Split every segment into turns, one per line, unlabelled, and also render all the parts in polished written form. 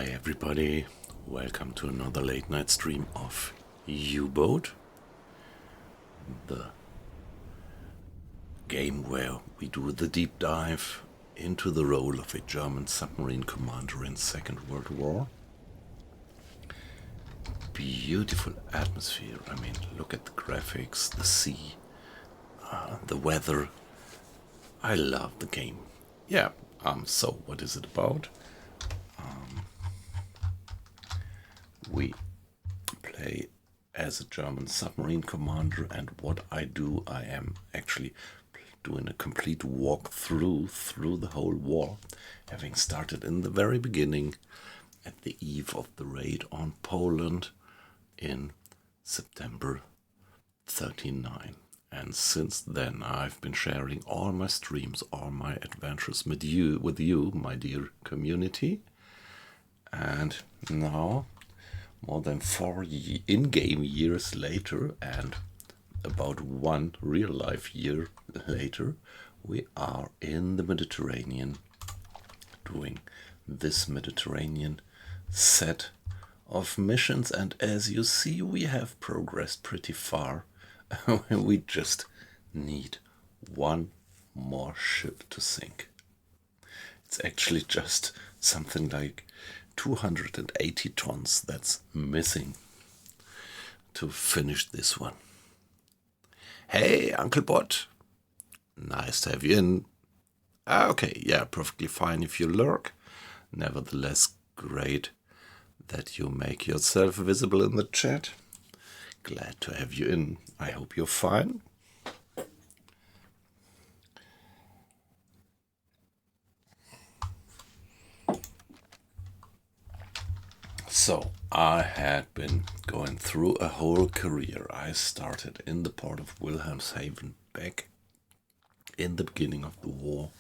Hi everybody, welcome to another late night stream of UBOAT, the game where we do the deep dive into the role of a German submarine commander in Second World War. Beautiful atmosphere, I mean, look at the graphics, the sea, the weather. I love the game. Yeah, so what is it about? We play as a German submarine commander, and what I do, I am actually doing a complete walkthrough through the whole war, having started in the very beginning at the eve of the raid on Poland in September 39. And since then I've been sharing all my streams, all my adventures with you, my dear community. And now, more than 4 in-game years later and about 1 real-life year later, we are in the Mediterranean doing this Mediterranean set of missions, and as you see, we have progressed pretty far. We just need one more ship to sink. It's actually just something like 280 tons that's missing to finish this one. Hey, Uncle Bot. Nice to have you in. Okay, yeah, perfectly fine if you lurk. Nevertheless, great that you make yourself visible in the chat. Glad to have you in. I hope you're fine. So, I had been going through a whole career. I started in the port of Wilhelmshaven back in the beginning of the war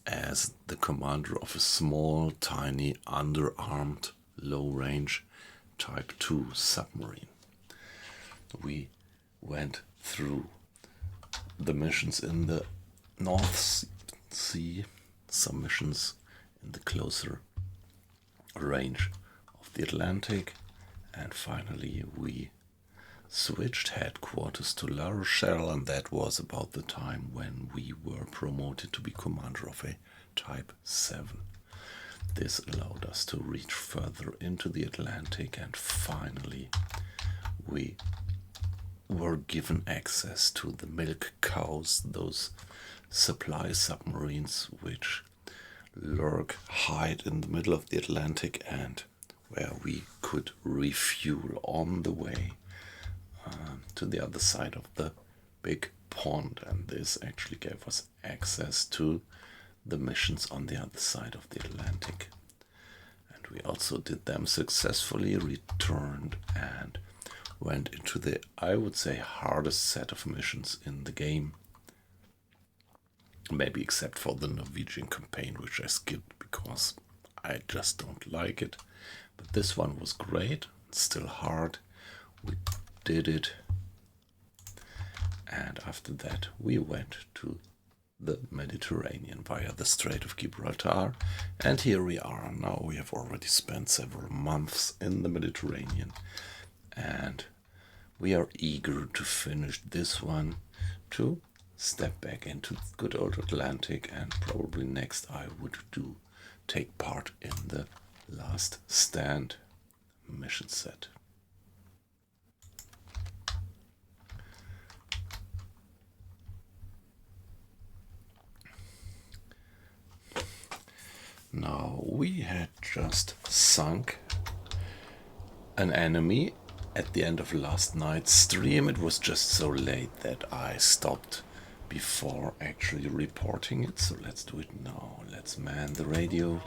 as the commander of a small, tiny, underarmed, low-range Type 2 submarine. We went through the missions in the North Sea, some missions in the closer range of the Atlantic, and finally we switched headquarters to La Rochelle, and that was about the time when we were promoted to be commander of a Type 7. This allowed us to reach further into the Atlantic, and finally we were given access to the milk cows, those supply submarines which hide in the middle of the Atlantic and where we could refuel on the way to the other side of the big pond. And this actually gave us access to the missions on the other side of the Atlantic. And we also did them successfully, returned and went into the, I would say, hardest set of missions in the game. Maybe except for the Norwegian campaign, which I skipped because I just don't like it. But this one was great, still hard. We did it. And after that, we went to the Mediterranean via the Strait of Gibraltar. And here we are now. We have already spent several months in the Mediterranean. And we are eager to finish this one, to step back into the good old Atlantic, and probably next I would take part in the Last Stand mission set. Now, we had just sunk an enemy at the end of last night's stream. It was just so late that I stopped before actually reporting it, so let's do it now. Let's man the radio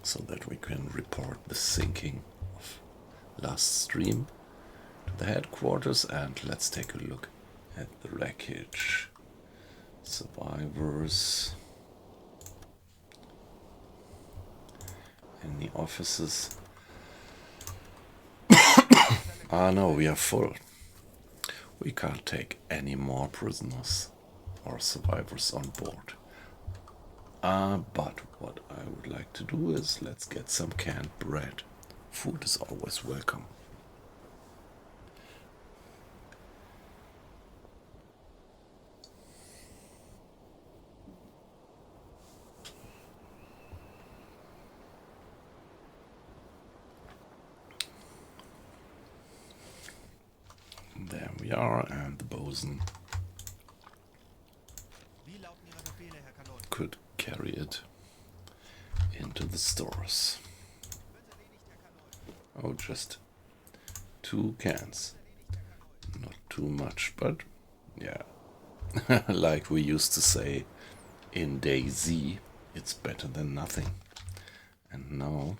so that we can report the sinking of last stream to the headquarters, and let's take a look at the wreckage. Survivors. Any offices? No, we are full. We can't take any more prisoners or survivors on board. But what I would like to do is let's get some canned bread. Food is always welcome. There we are, and the bosun could carry it into the stores. Oh, just 2 cans. Not too much, but yeah. Like we used to say in DayZ, it's better than nothing. And now,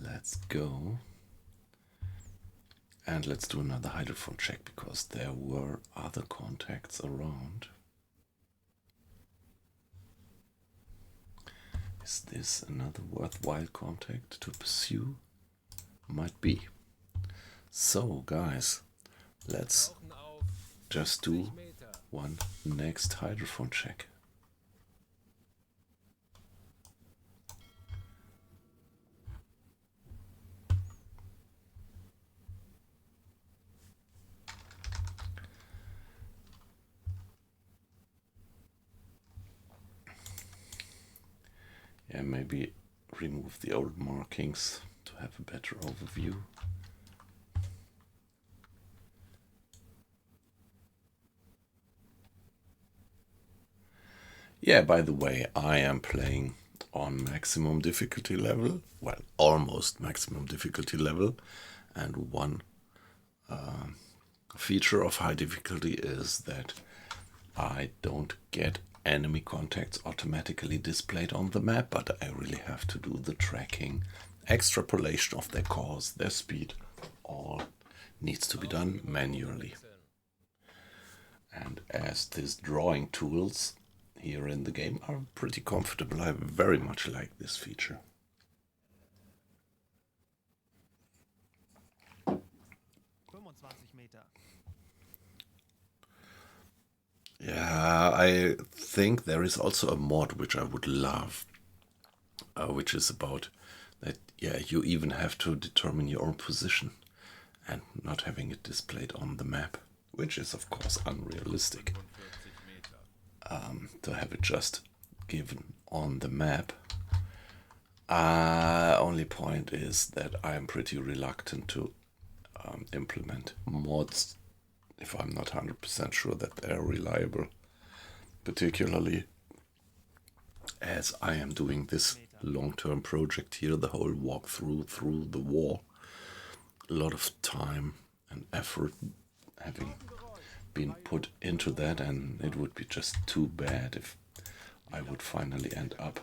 let's go. And let's do another hydrophone check, because there were other contacts around. Is this another worthwhile contact to pursue? Might be. So, guys, let's just do one next hydrophone check. Yeah, maybe remove the old markings to have a better overview. Yeah, by the way, I am playing on maximum difficulty level. Well, almost maximum difficulty level. And one feature of high difficulty is that I don't get enemy contacts automatically displayed on the map, but I really have to do the tracking, extrapolation of their course, their speed. All needs to be done manually. And as these drawing tools here in the game are pretty comfortable, I very much like this feature. Yeah, I think there is also a mod which I would love, which is about that, yeah, you even have to determine your own position and not having it displayed on the map, which is of course unrealistic. To have it just given on the map. Only point is that I am pretty reluctant to implement mods if I'm not 100% sure that they're reliable, particularly as I am doing this long-term project here, the whole walkthrough through the war. A lot of time and effort having been put into that, and it would be just too bad if I would finally end up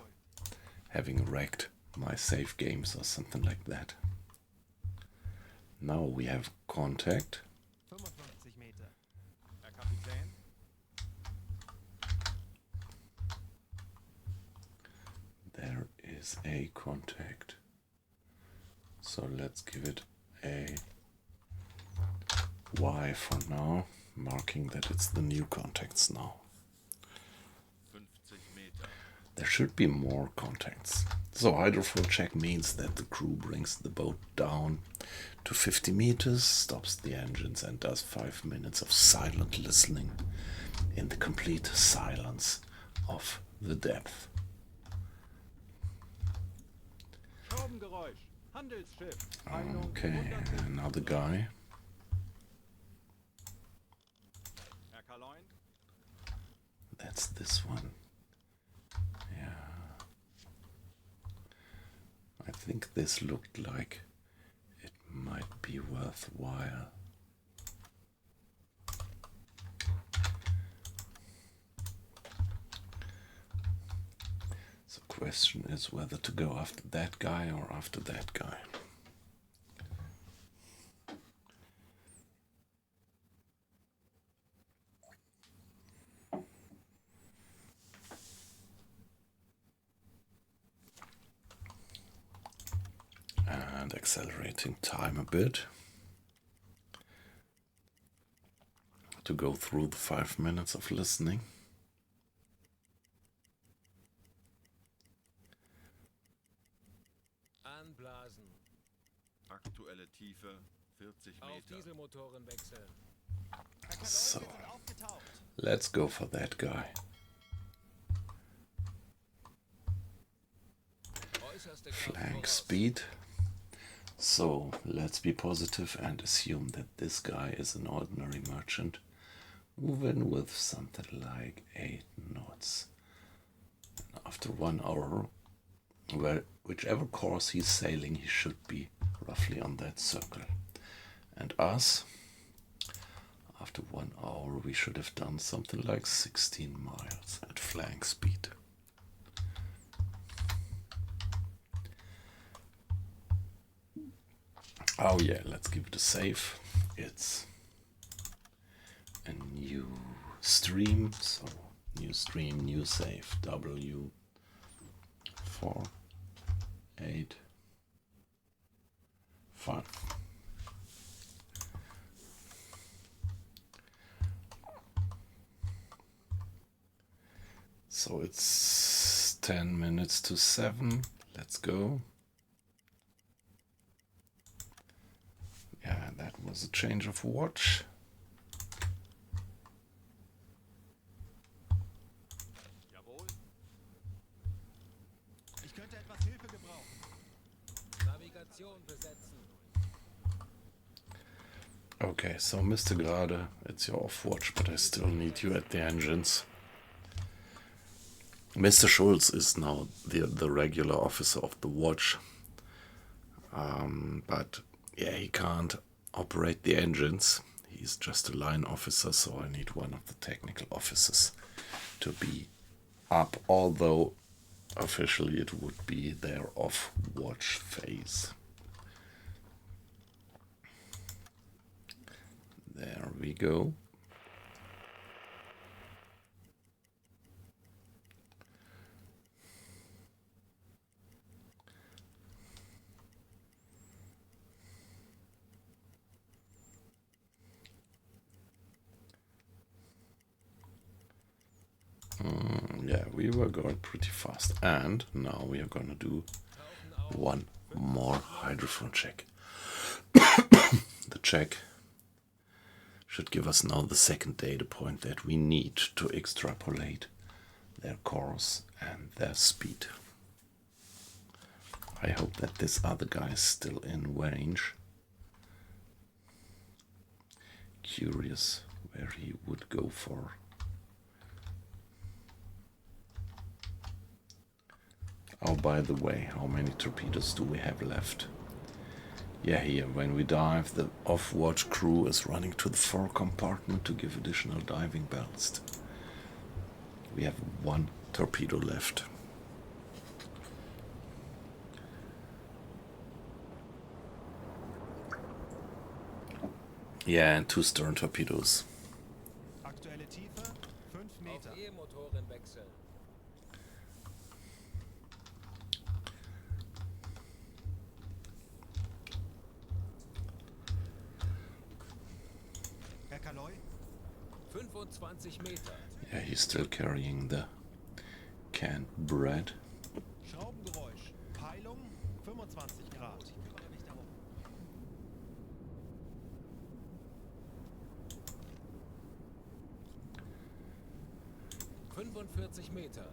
having wrecked my save games or something like that. Now we have contact. There is a contact. So let's give it a Y for now, marking that it's the new contacts now. There should be more contacts. So hydrophone check means that the crew brings the boat down to 50 meters, stops the engines and does 5 minutes of silent listening in the complete silence of the depth. Okay, another guy. That's this one. Yeah. I think this looked like it might be worthwhile. So the question is whether to go after that guy or after that guy. And accelerating time a bit to go through the 5 minutes of listening.
Tiefe 40
Auf
Meter.
Dieselmotoren wechseln.
So, let's go for that guy.
Äußerste Kraft
Flank
voraus.
speed. So, let's be positive and assume that this guy is an ordinary merchant moving with something like 8 knots. After 1 hour, whichever course he's sailing, he should be roughly on that circle. And us, after 1 hour, we should have done something like 16 miles at flank speed. Oh yeah, let's give it a save. It's a new stream, so new stream, new save, W 4 8 5. So it's 10 minutes to 7. Let's go. Yeah, that was a change of watch.
Jawohl.
Ich könnte etwas Hilfe gebrauchen.
Navigation besetzen.
Okay, so Mr. Grade, it's your off watch, but I still need you at the engines. Mr. Schulz is now the regular officer of the watch, but yeah, he can't operate the engines. He's just a line officer, so I need one of the technical officers to be up, although officially it would be their off watch phase. There we go. Yeah, we were going pretty fast, and now we are gonna do one more hydrophone check. The check should give us now the second data point that we need to extrapolate their course and their speed. I hope that this other guy is still in range. Curious where he would go for. Oh, by the way, how many torpedoes do we have left? Yeah, here, when we dive, the off-watch crew is running to the fore compartment to give additional diving ballast. We have 1 torpedo left. Yeah, and 2 stern torpedoes.
Aktuelle Tiefe 5
Auf
Meter.
E-Motoren wechseln.
Herr Kaloy,
25 Meter.
Yeah, he's still carrying the canned bread.
Schraubengeräusch. Peilung 25 Grad.
45 Meter.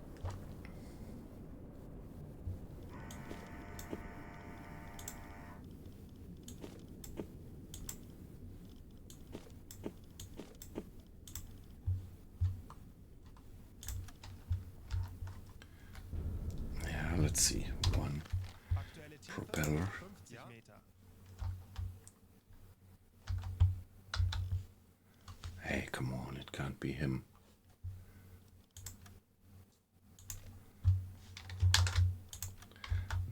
Yeah, let's see. 1
Aktuelle Tiefe
propeller.
50 Meter.
Hey, come on, it can't be him.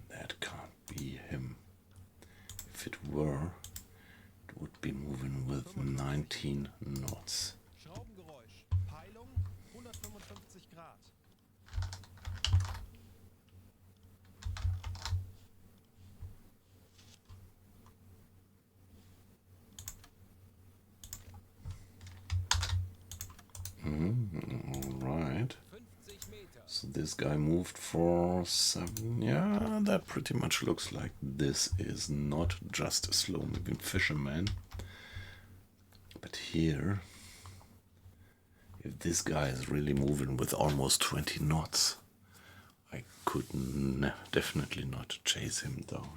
That can't be him. If it were, it would be moving with 19 knots.
Schraubengeräusch. Peilung 155 Grad.
All right.
50 Meter.
So this guy moved for 7. Yeah, that pretty much looks like this is not just a slow-moving fisherman. But here, if this guy is really moving with almost 20 knots, I could definitely not chase him down.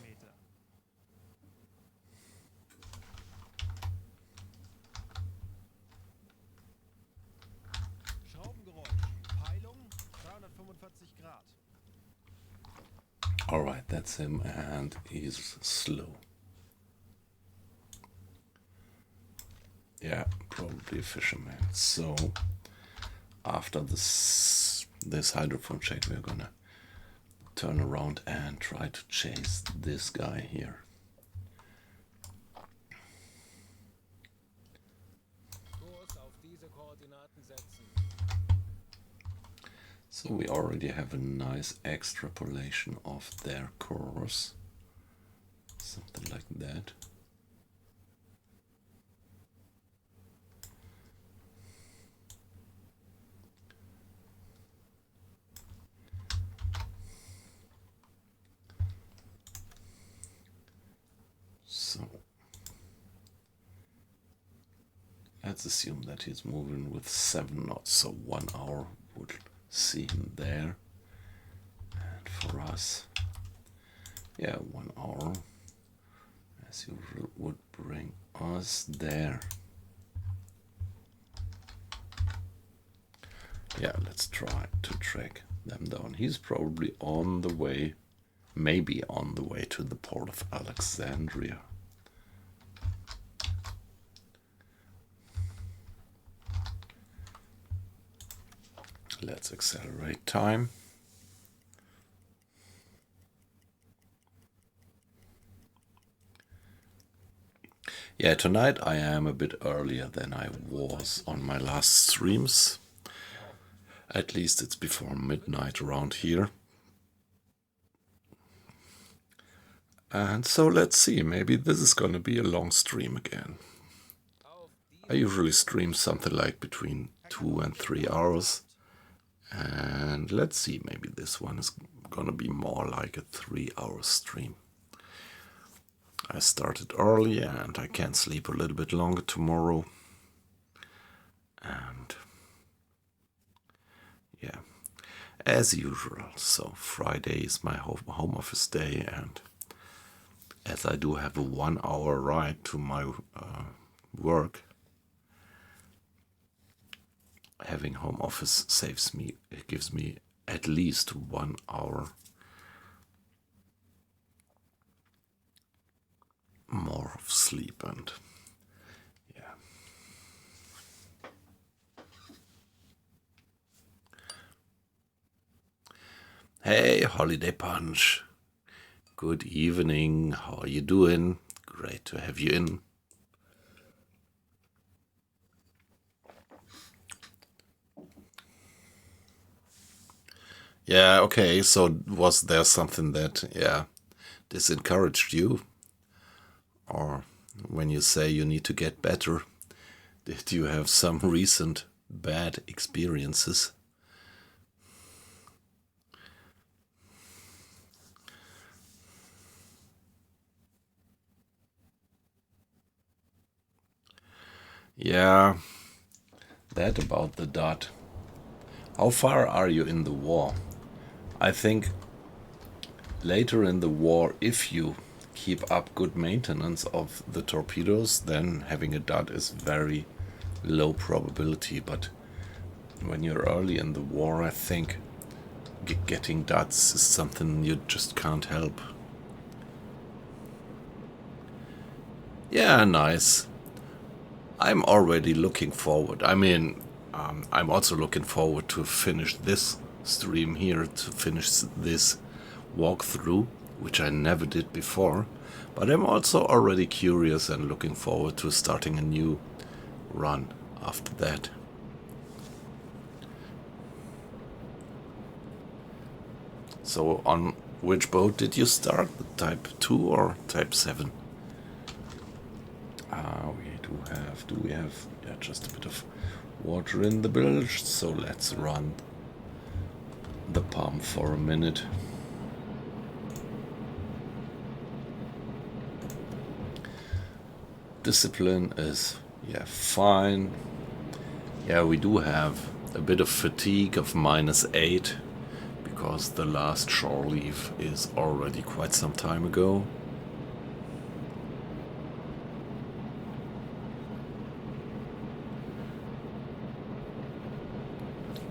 Meter. Schraubengeräusch. Peilung 345 Grad.
Alright, that's him, and he's slow. Yeah, probably a fisherman. So after this hydrophone check, we're gonna turn around and try to chase this guy here.
Kurs auf diese Koordinaten setzen.
So we already have a nice extrapolation of their course. Something like that. So let's assume that he's moving with 7 knots, so 1 hour would see him there. And for us, yeah, 1 hour as usual would bring us there. Yeah, let's try to track them down. He's probably on the way, maybe on the way to the port of Alexandria. Let's accelerate time. Yeah, tonight I am a bit earlier than I was on my last streams. At least it's before midnight around here. And so let's see, maybe this is gonna be a long stream again. I usually stream something like between 2 and 3 hours. And let's see, maybe this one is gonna be more like a 3-hour stream. I started early and I can sleep a little bit longer tomorrow. And yeah, as usual. So Friday is my home office day, and as I do have a 1-hour ride to my work, having home office it gives me at least 1 hour more of sleep. And yeah, hey Holiday Punch, good evening, how are you doing? Great to have you in. Yeah, okay, so was there something that, yeah, disencouraged you? Or when you say you need to get better, did you have some recent bad experiences? Yeah, that about the dot. How far are you in the war? I think later in the war, if you keep up good maintenance of the torpedoes, then having a dot is very low probability. But when you're early in the war, I think getting dots is something you just can't help. Yeah, nice. I'm already looking forward. I mean, I'm also looking forward to finish this stream here, to finish this walkthrough, which I never did before. But I'm also already curious and looking forward to starting a new run after that. So on which boat did you start? The Type 2 or Type 7? Do we have, yeah, just a bit of water in the bilge, so let's run the pump for a minute. Discipline is, yeah, fine. Yeah, we do have a bit of fatigue of -8 because the last shore leave is already quite some time ago.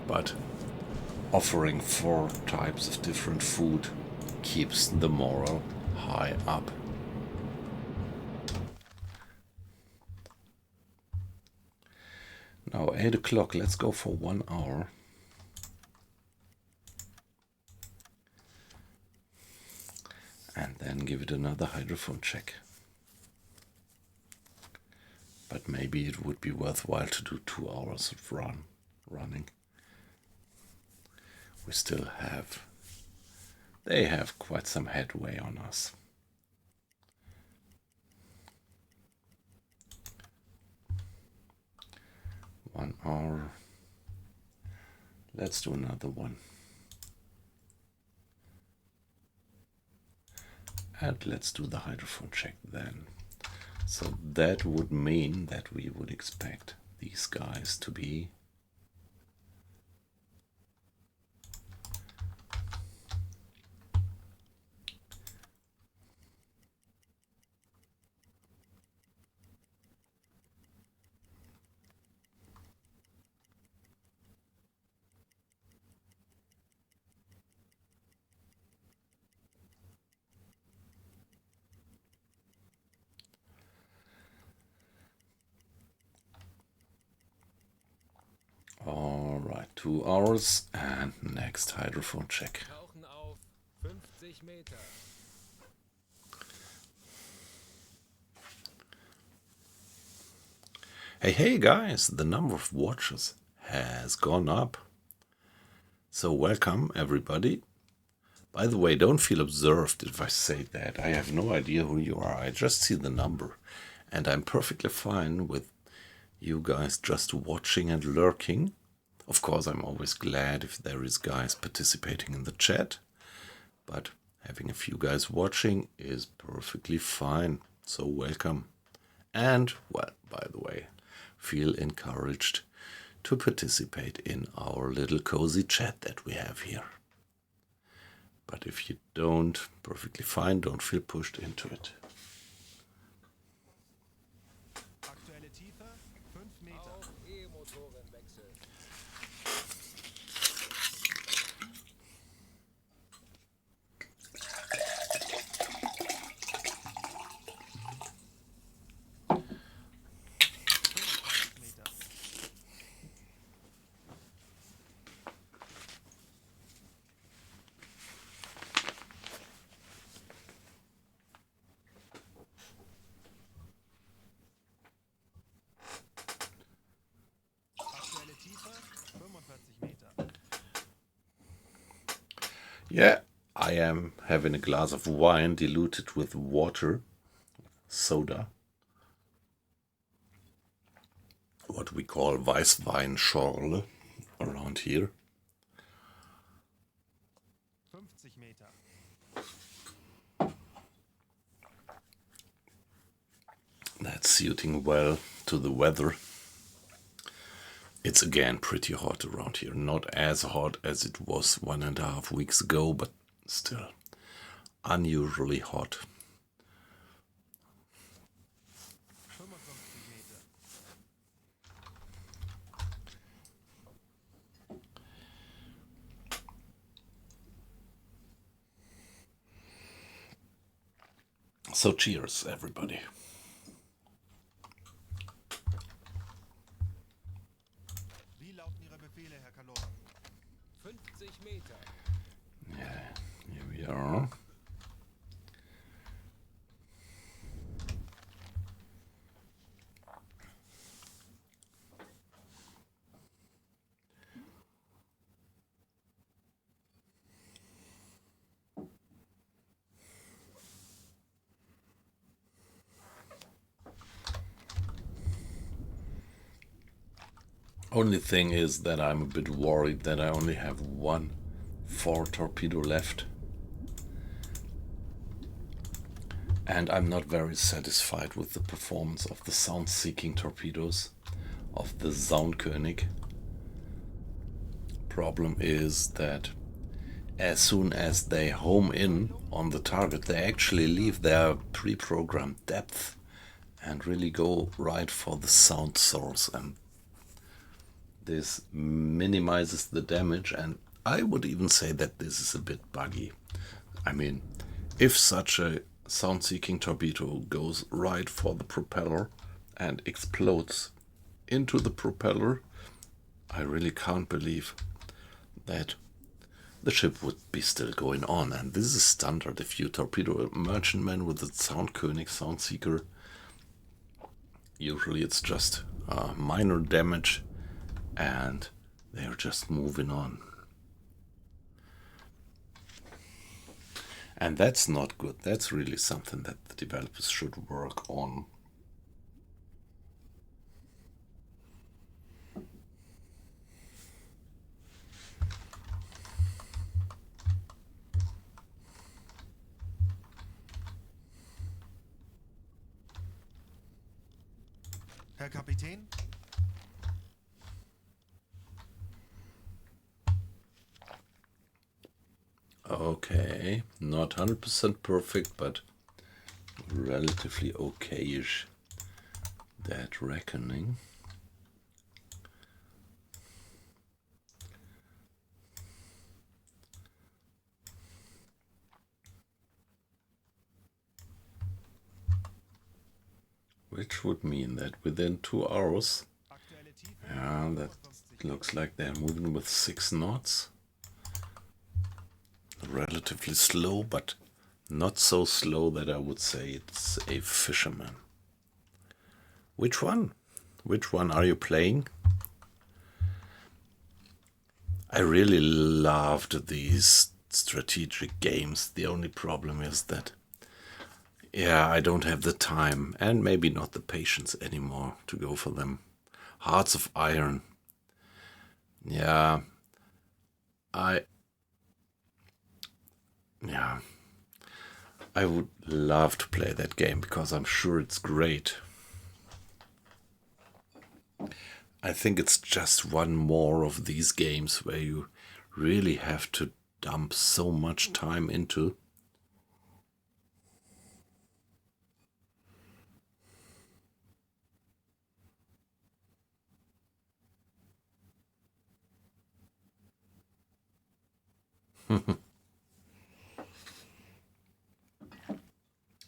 But offering 4 types of different food keeps the morale high up. Now 8 o'clock, let's go for 1 hour. And then give it another hydrophone check. But maybe it would be worthwhile to do 2 hours of running. We still have, they have quite some headway on us. One hour. Let's do another one. And let's do the hydrophone check then. So that would mean that we would expect these guys to be all right. 2 hours and next hydrophone check.
Tauchen auf 50 Meter.
Hey guys, the number of watchers has gone up. So welcome everybody. By the way, don't feel observed if I say that. I have no idea who you are. I just see the number. And I'm perfectly fine with you guys just watching and lurking. Of course, I'm always glad if there is guys participating in the chat. But having a few guys watching is perfectly fine. So welcome. And, well, by the way, feel encouraged to participate in our little cozy chat that we have here. But if you don't, perfectly fine, don't feel pushed into it.
Aktuelle Tiefe 5 Meter.
Auf E-Motorenwechsel.
Meter. Aktuelle Tiefe 45 Meter.
Yeah, I am having a glass of wine diluted with water, soda. What we call Weißweinschorle around here.
50 Meter.
That's suiting well to the weather. It's again pretty hot around here. Not as hot as it was 1.5 weeks ago, but still unusually hot.
55 Meter.
So cheers, everybody.
Wie lauten Ihre Befehle, Herr Kalor?
50 Meter.
Yeah, here we are. Only thing is that I'm a bit worried that I only have one 4 torpedo left. And I'm not very satisfied with the performance of the sound-seeking torpedoes of the Soundkönig. Problem is that as soon as they home in on the target, they actually leave their pre-programmed depth and really go right for the sound source, and this minimizes the damage, and I would even say that this is a bit buggy. I mean, if such a sound-seeking torpedo goes right for the propeller and explodes into the propeller, I really can't believe that the ship would be still going on. And this is standard. If you torpedo a merchantman with a Soundkönig Soundseeker, usually it's just minor damage and they're just moving on. And that's not good. That's really something that the developers should work on.
Herr Kapitän?
Okay, not 100% perfect, but relatively okayish, that reckoning. Which would mean that within 2 hours,
Aktuelle Tiefe
yeah, that
55
looks like they're moving with 6 knots. Relatively slow, but not so slow that I would say it's a fisherman. Which one? Which one are you playing? I really loved these strategic games. The only problem is that, yeah, I don't have the time and maybe not the patience anymore to go for them. Hearts of Iron. Yeah, I would love to play that game because I'm sure it's great. I think it's just one more of these games where you really have to dump so much time into.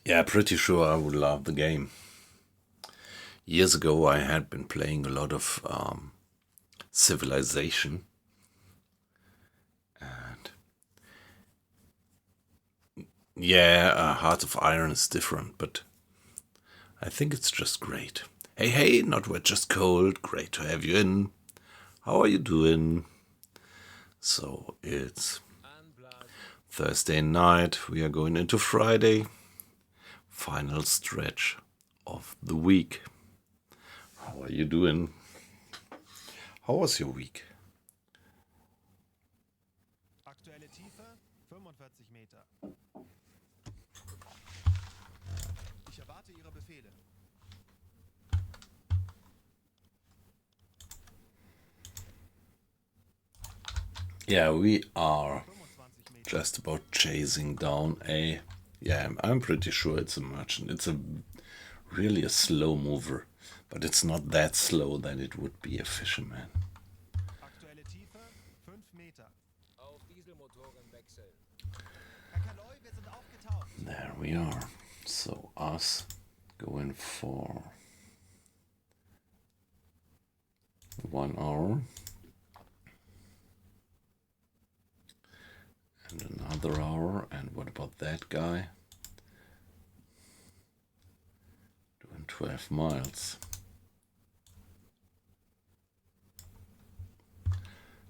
Yeah, pretty sure I would love the game. Years ago, I had been playing a lot of Civilization, and yeah, Heart of Iron is different, but I think it's just great. Hey, hey, not wet, just cold. Great to have you in. How are you doing? So it's
Anblasen.
Thursday night. We are going into Friday. Final stretch of the week. How are you doing? How was your week?
Aktuelle Tiefe 45 Meter. Ich erwarte Ihre Befehle.
Yeah, we are
25 Meter.
just about chasing down a... Yeah, I'm pretty sure it's a merchant. It's really a slow mover, but it's not that slow that it would be a fisherman.
Aktuelle Tiefe 5 Meter.
Auf Dieselmotoren wechseln.
Herr Kaloi, wir sind aufgetaucht.
There we are. So us going for 1 hour. And another hour. And what about that guy? Doing 12 miles.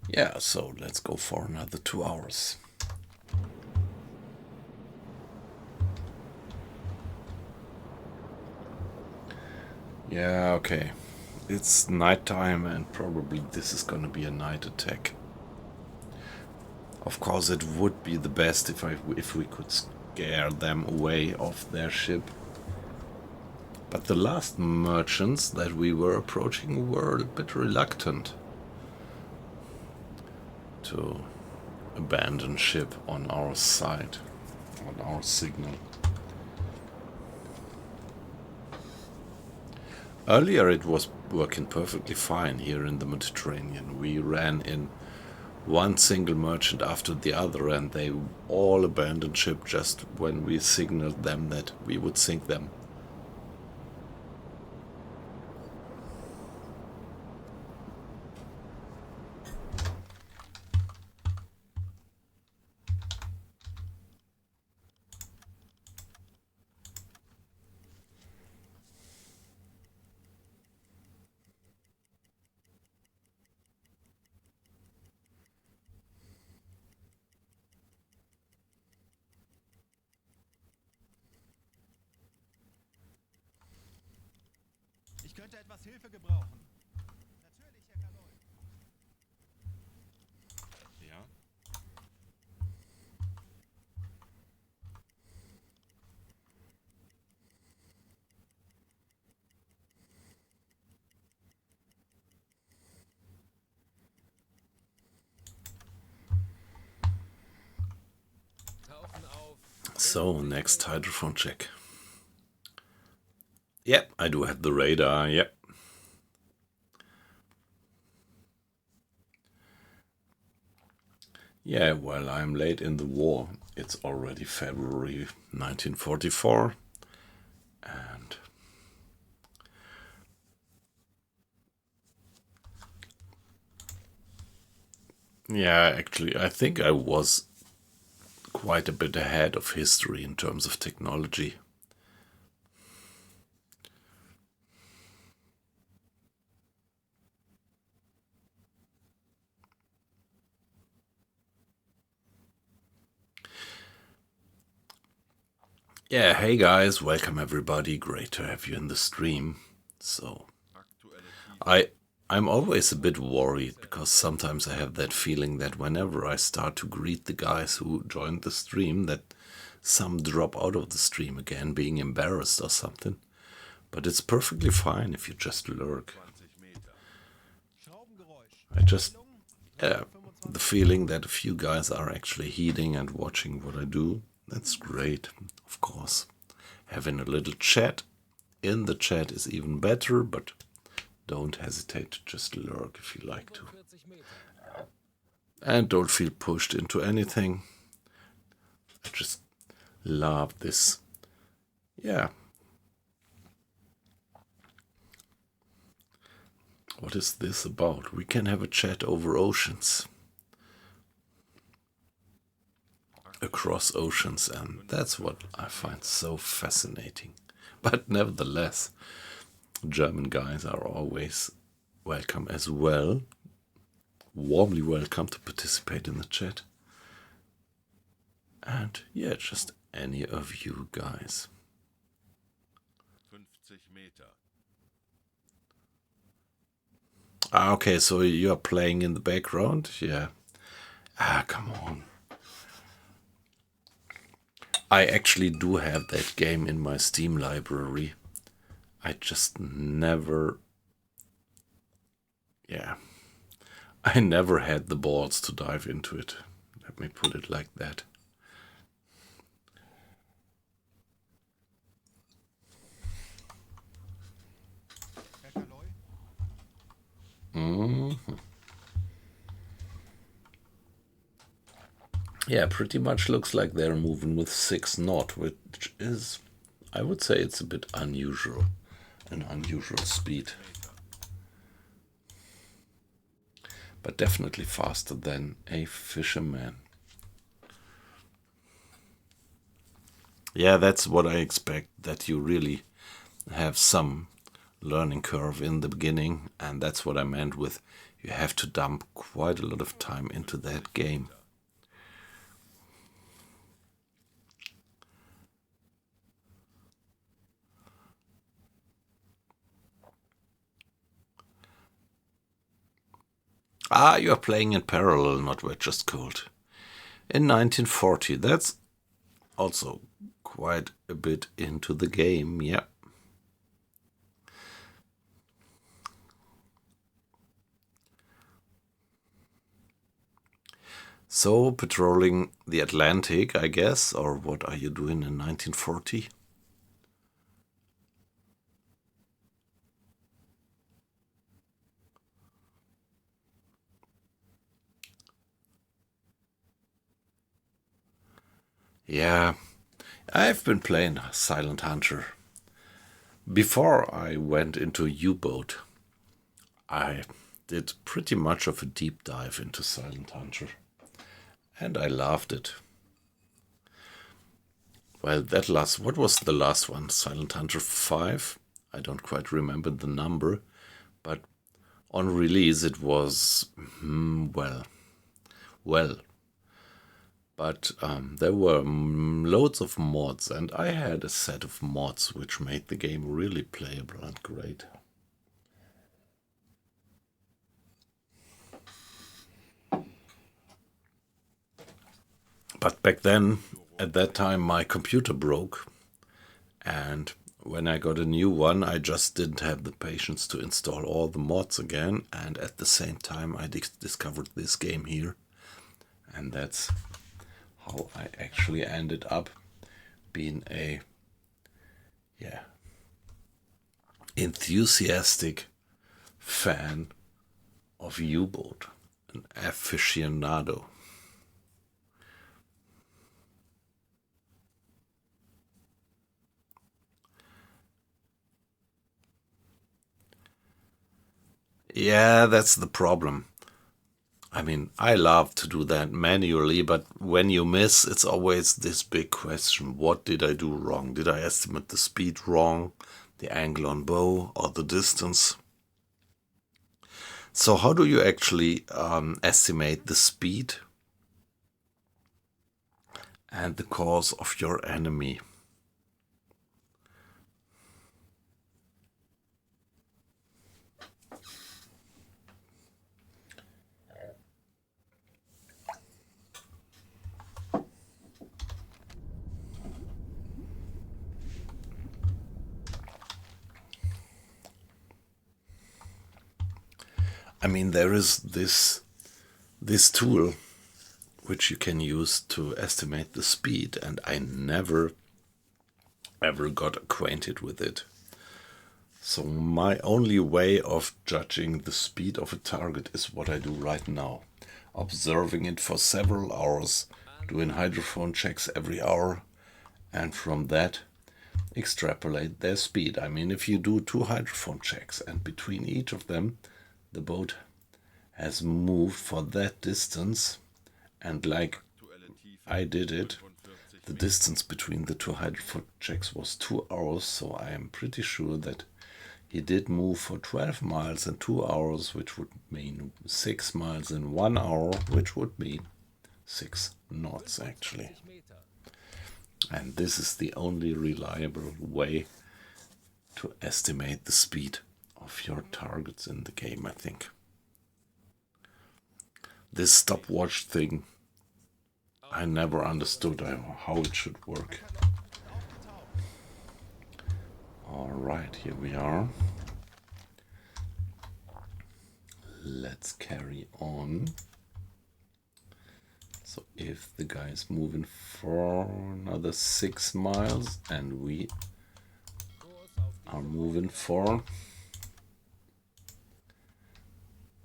Yeah, so let's go for another 2 hours. Yeah, okay. it's nighttime and probably this is gonna be a night attack. Of course, it would be the best if we could scare them away off their ship. But the last merchants that we were approaching were a bit reluctant to abandon ship on our side, on our signal. Earlier it was working perfectly fine here in the Mediterranean. We ran in one single merchant after the other and they all abandoned ship just when we signaled them that we would sink them.
Ich könnte etwas Hilfe gebrauchen. Natürlich, Herr Kaloi.
Ja.
Tauchen auf.
So, next hydrophone check. Yep, I do have the radar, yep. Yeah, well, I'm late in the war. It's already February 1944. And yeah, actually, I think I was quite a bit ahead of history in terms of technology. Yeah, hey guys, welcome everybody. Great to have you in the stream. So,
Aktuelle Tiefe
I'm always a bit worried because sometimes I have that feeling that whenever I start to greet the guys who joined the stream, that some drop out of the stream again, being embarrassed or something. But it's perfectly fine if you just lurk.
20 Meter.
Schraubengeräusch.
I just,
Stellung,
yeah, the feeling that a few guys are actually heeding and watching what I do, that's great, of course. Having a little chat in the chat is even better, but don't hesitate to just lurk if you like to.
40 Meter.
And don't feel pushed into anything. I just love this. Yeah. What is this about? We can have a chat over oceans. Across oceans, and that's what I find so fascinating. But nevertheless, German guys are always welcome as well. Warmly welcome to participate in the chat. And yeah, just any of you guys.
50 Meter.
Ah, okay, so you're playing in the background? Yeah. Ah, come on. I actually do have that game in my Steam library. I just never... Yeah. I never had the balls to dive into it. Let me put it like that.
Herr Kaloi.
Yeah, pretty much looks like they're moving with 6 knot, which is, I would say it's a bit unusual. An unusual speed. But definitely faster than a fisherman. Yeah, that's what I expect, that you really have some learning curve in the beginning, and that's what I meant with you have to dump quite a lot of time into that game. Ah, you are playing in parallel, not we're just cold. In 1940, that's also quite a bit into the game, yeah. So, patrolling the Atlantic, I guess, or what are you doing in 1940? Yeah, I've been playing Silent Hunter. Before I went into U-Boat, I did pretty much of a deep dive into Silent Hunter. And I loved it. Well, what was the last one? Silent Hunter 5? I don't quite remember the number, but on release it was, well. But there were loads of mods, and I had a set of mods which made the game really playable and great. But back then, at that time, my computer broke, and when I got a new one, I just didn't have the patience to install all the mods again, and at the same time, I discovered this game here, and that's how I actually ended up being a, enthusiastic fan of U-Boat, an aficionado. Yeah, that's the problem. I mean, I love to do that manually, but when you miss, it's always this big question. What did I do wrong? Did I estimate the speed wrong, the angle on bow, or the distance? So how do you actually estimate the speed and the course of your enemy? I mean, there is this tool which you can use to estimate the speed, and I never ever got acquainted with it. So my only way of judging the speed of a target is what I do right now. Observing it for several hours, doing hydrophone checks every hour, and from that extrapolate their speed. I mean, if you do 2 hydrophone checks and between each of them the boat has moved for that distance, and like I did it, the distance between the 2 hydrophone checks was 2 hours, so I am pretty sure that he did move for 12 miles in 2 hours, which would mean 6 miles in 1 hour, which would mean 6 knots actually. And this is the only reliable way to estimate the speed of your targets in the game, I think. This stopwatch thing, I never understood how it should work. Alright, here we are. Let's carry on. So if the guy is moving for another 6 miles and we are moving for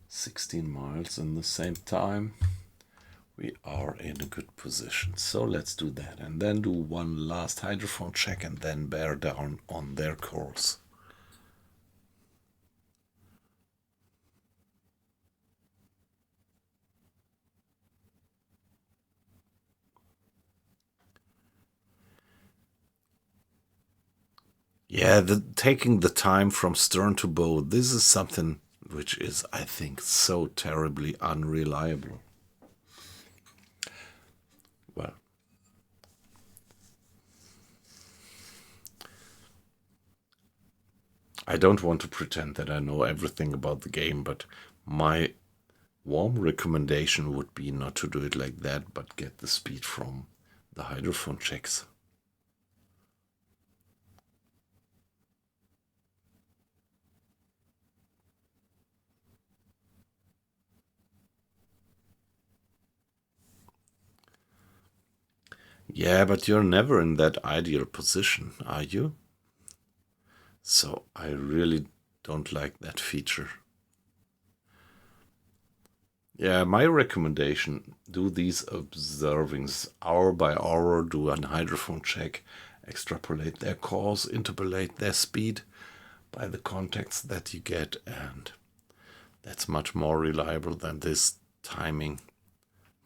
16 miles in the same time, we are in a good position. So let's do that and then do one last hydrophone check and then bear down on their course. Yeah, taking the time from stern to bow, this is something which is, I think, so terribly unreliable. Well, I don't want to pretend that I know everything about the game, but my warm recommendation would be not to do it like that, but get the speed from the hydrophone checks. Yeah, but you're never in that ideal position, are you? So I really don't like that feature. Yeah, my recommendation, do these observings hour by hour, do a hydrophone check, extrapolate their course, interpolate their speed by the contacts that you get, and that's much more reliable than this timing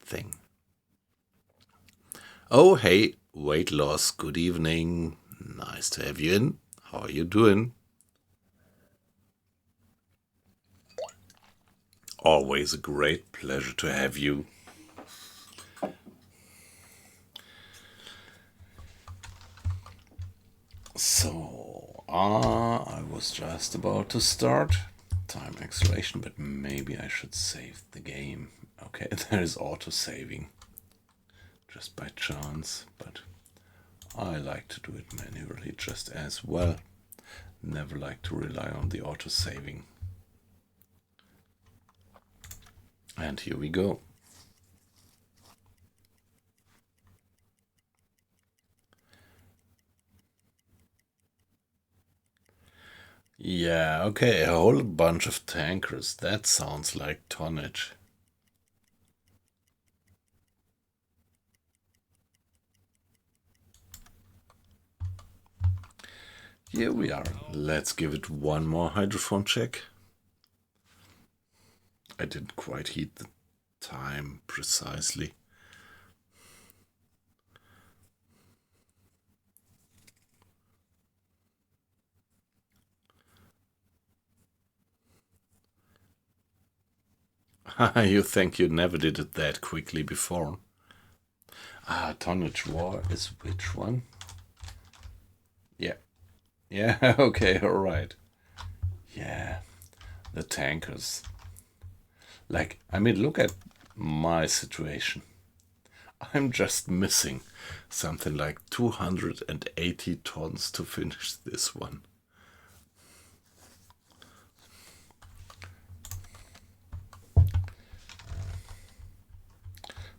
thing. Oh, hey, weight loss, good evening. Nice to have you in. How are you doing? Always a great pleasure to have you. So, I was just about to start time acceleration, but maybe I should save the game. Okay, there is auto-saving, just by chance, but I like to do it manually just as well. Never like to rely on the auto-saving. And here we go. Yeah, okay, a whole bunch of tankers. That sounds like tonnage. Here we are. Let's give it one more hydrophone check. I didn't quite heat the time precisely. You think you never did it that quickly before? Tonnage war is which one? Yeah. Yeah, okay, alright. Yeah, the tankers. Like, I mean, look at my situation. I'm just missing something like 280 tons to finish this one.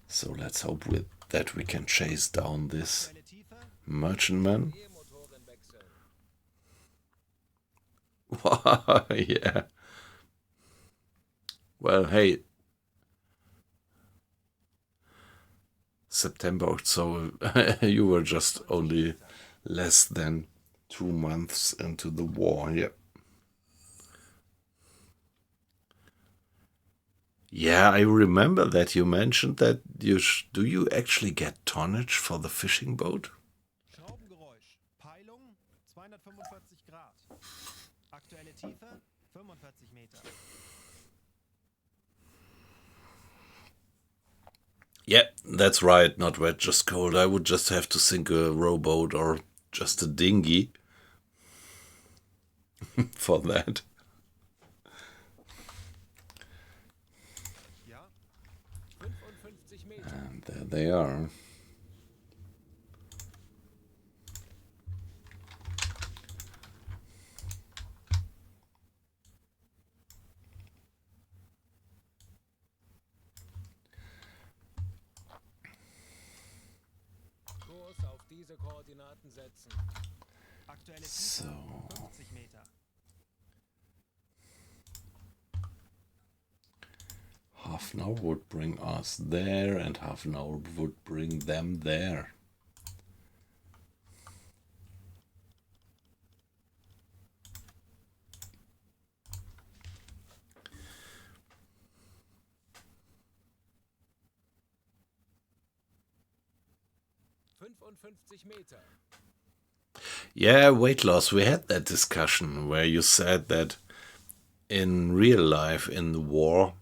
So let's hope that we can chase down this merchantman.
E-Motoren wechseln.
Yeah. Well, hey. September, so you were just only less than 2 months into the war. Yeah. Yeah, I remember that you mentioned that do you actually get tonnage for the fishing boat?
Schraubengeräusch. Peilung 245 Grad. Aktuelle Tiefe 45 Meter.
Yeah, that's right. Not wet, just cold. I would just have to sink a rowboat or just a dinghy for that.
Ja,
55 Meter.
And there they are.
Kurs auf diese Koordinaten setzen.
aktuelle
So.
Tiefe 50 Meter.
Half an hour would bring us there, and half an hour would bring them there.
Meter.
Yeah, weight loss. We had that discussion where you said that in real life, in the war,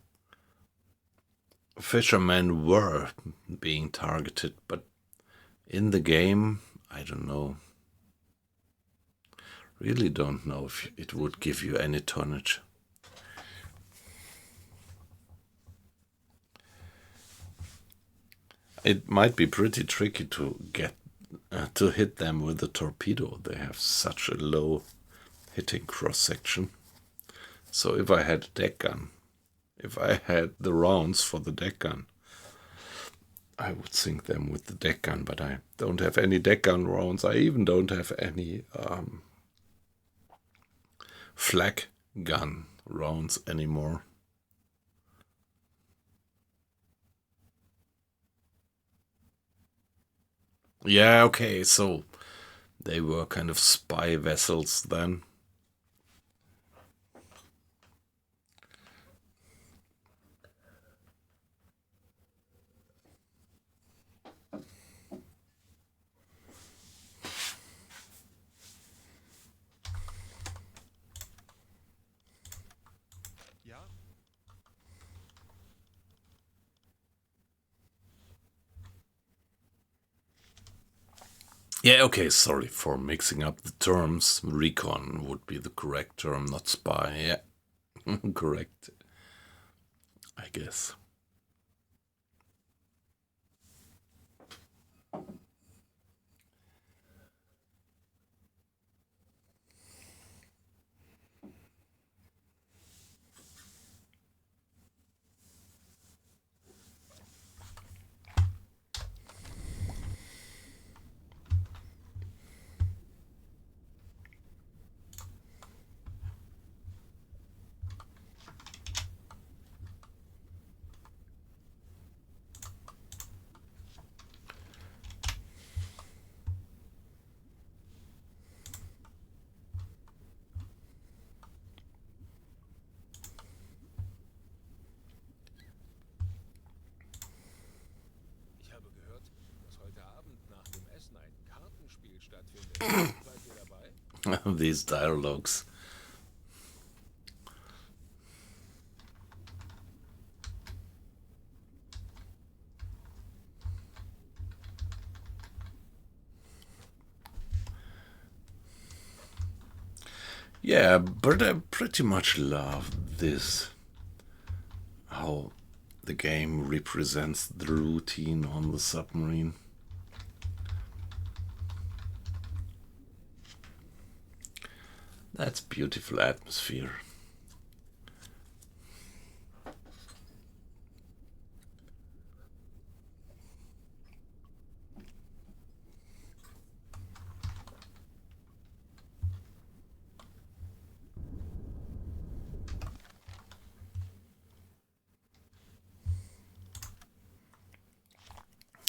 fishermen were being targeted, but in the game, I don't know. Really don't know if it would give you any tonnage. It might be pretty tricky to get to hit them with a torpedo. They have such a low hitting cross section. So if I had a deck gun, if I had the rounds for the deck gun, I would sink them with the deck gun, but I don't have any deck gun rounds. I even don't have any flak gun rounds anymore. Yeah, okay, so they were kind of spy vessels then.
Ja?
Yeah, okay, sorry for mixing up the terms. Recon would be the correct term, not spy. Yeah, correct, I guess.
Ich habe gehört, dass heute Abend nach dem Essen ein Kartenspiel stattfindet. Seid ihr dabei?
These dialogues. Yeah, but I pretty much love this. How the game represents the routine on the submarine. That's beautiful atmosphere.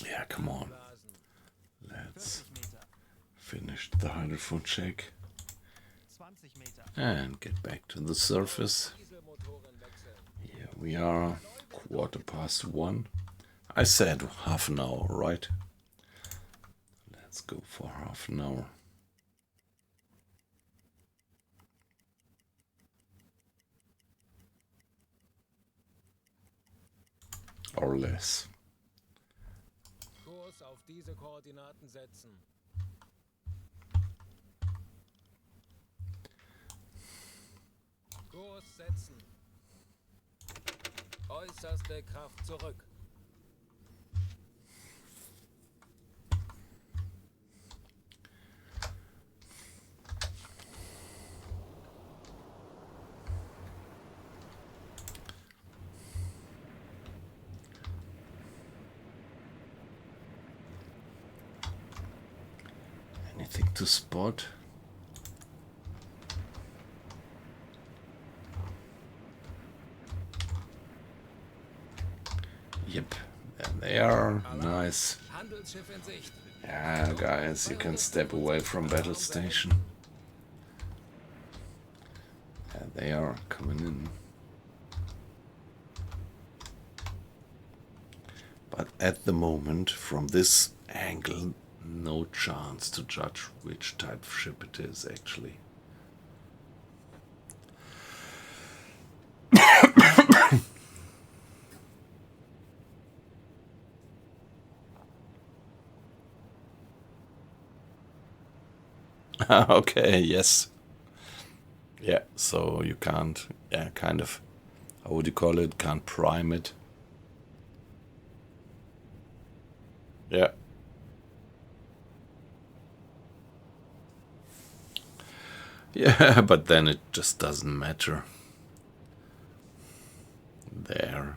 Yeah, come on.
Blasen.
Let's
40 Meter.
finish the 100-foot check
20 Meter.
and get back to the surface.
Dieselmotoren wechseln.
Here we are, 1:15. I said half an hour, right? Let's go for half an hour. Or less.
Kurs auf diese Koordinaten setzen. Kurs setzen. Äußerste Kraft zurück.
Anything to spot? Yep, there they are. Nice.
Handelsschiff in Sicht.
Yeah, guys, you can step away from battle station. There they are, coming in. But at the moment, from this angle, no chance to judge which type of ship it is, actually. Okay, yes. Yeah, so you can't, yeah, kind of, how would you call it? Can't prime it. Yeah. Yeah, but then it just doesn't matter. There.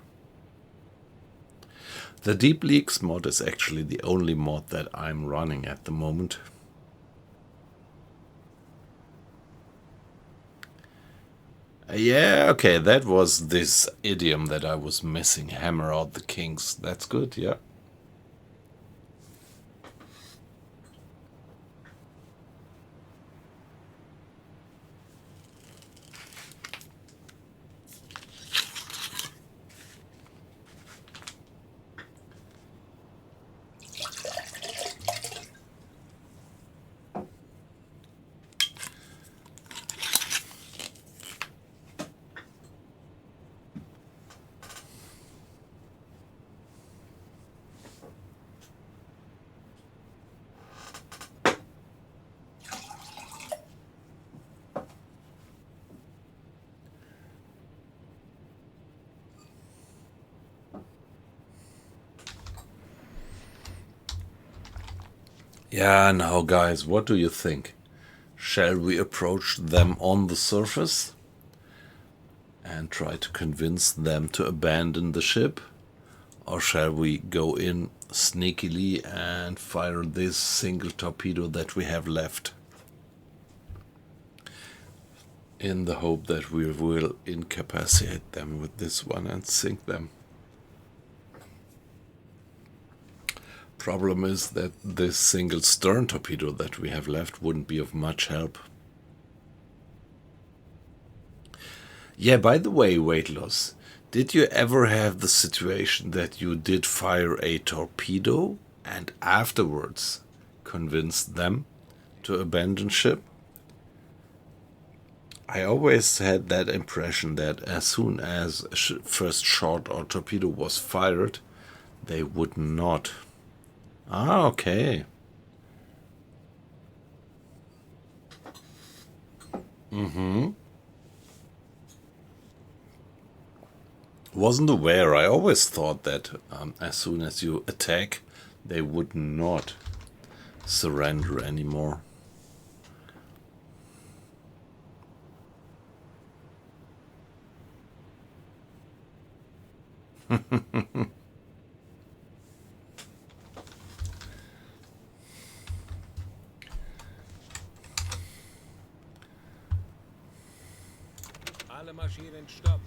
The Deep Leaks mod is actually the only mod that I'm running at the moment. Yeah, okay, that was this idiom that I was missing. Hammer out the kings. That's good, yeah. Yeah, now guys, what do you think? Shall we approach them on the surface and try to convince them to abandon the ship? Or shall we go in sneakily and fire this single torpedo that we have left? In the hope that we will incapacitate them with this one and sink them. Problem is that this single stern torpedo that we have left wouldn't be of much help. Yeah, by the way, weight loss, did you ever have the situation that you did fire a torpedo and afterwards convinced them to abandon ship? I always had that impression that as soon as a first shot or torpedo was fired, they would not. Ah, okay. Wasn't aware. I always thought that as soon as you attack, they would not surrender anymore.
Alle Maschinen stopp.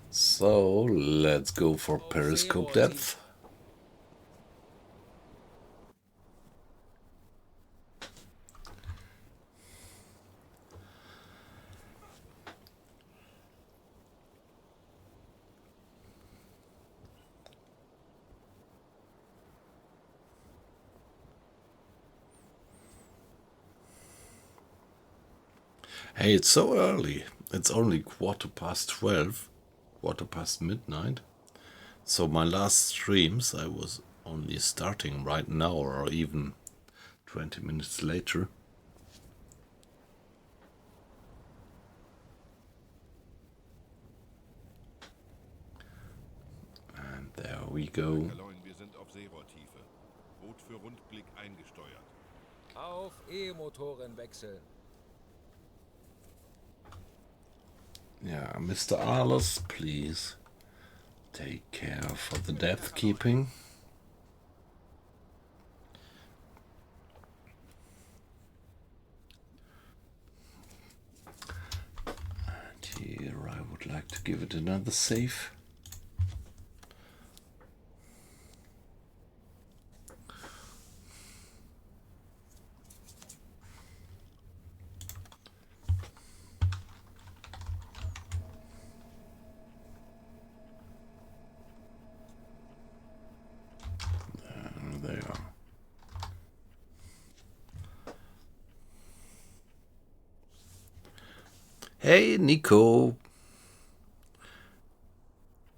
So let's go for periscope depth. Hey, it's so early. It's only 12:15, quarter past midnight. So my last streams, I was only starting right now or even 20 minutes later. And there we go.
Wir sind auf Seerohrtiefe. Boot für Rundblick eingesteuert.
Auf E-Motoren wechseln.
Yeah, Mr. Arles, please take care for the depth keeping. And here I would like to give it another save. There they are. Hey, Nico.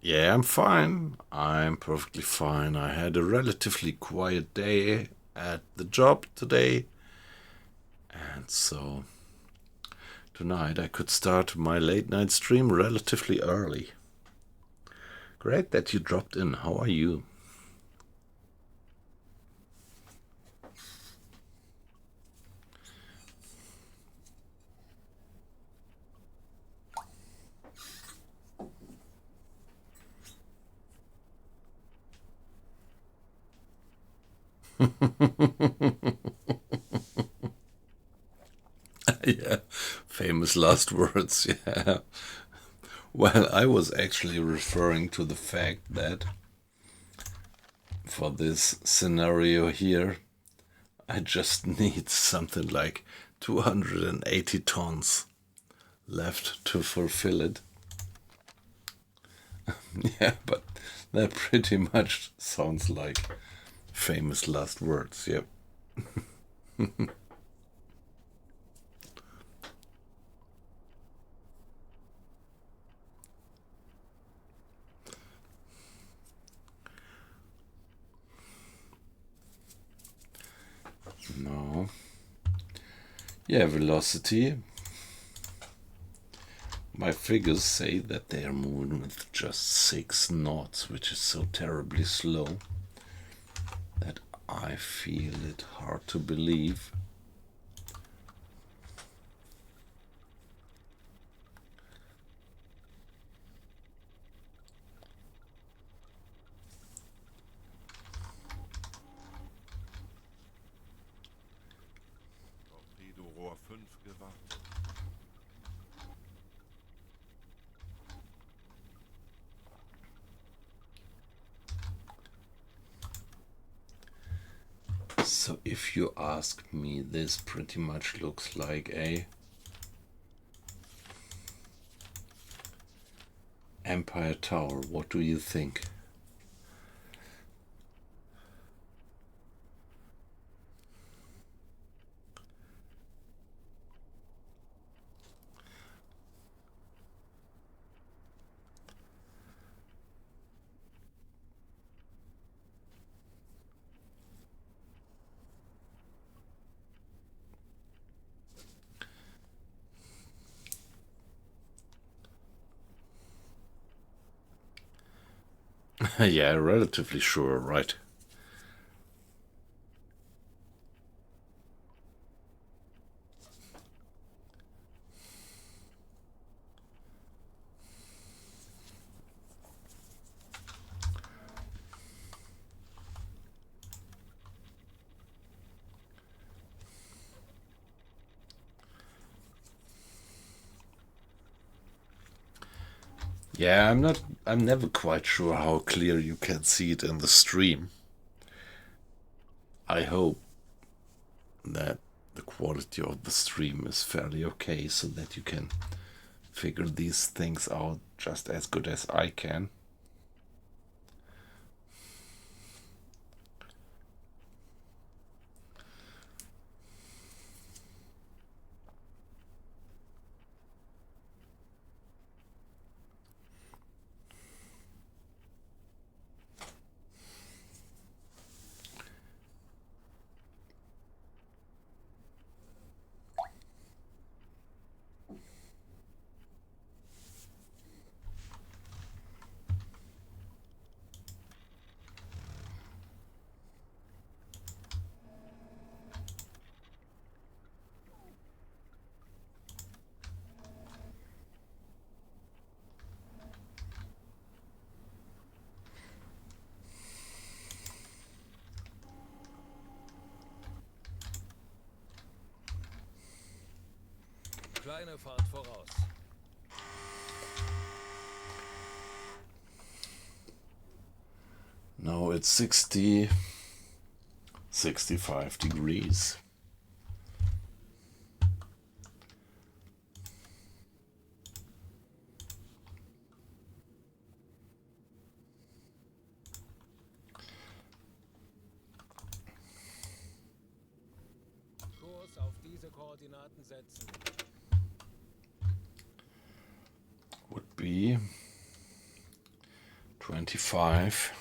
Yeah, I'm fine. I'm perfectly fine. I had a relatively quiet day at the job today. And so tonight I could start my late night stream relatively early. Great that you dropped in. How are you? Yeah, famous last words. Yeah. Well, I was actually referring to the fact that for this scenario here, I just need something like 280 tons left to fulfill it. Yeah, but that pretty much sounds like famous last words. Yep. No. Yeah, velocity. My figures say that they are moving with just 6 knots, which is so terribly slow that I feel it hard to believe.
Torpedorohr 5 gewartet.
So if you ask me, this pretty much looks like a Empire Tower. What do you think? Yeah, relatively sure, right? Yeah, I'm never quite sure how clear you can see it in the stream. I hope that the quality of the stream is fairly okay so that you can figure these things out just as good as I can.
Kleine Fahrt voraus.
Now it's 65 degrees.
Kurs auf diese Koordinaten setzen.
Would be 25.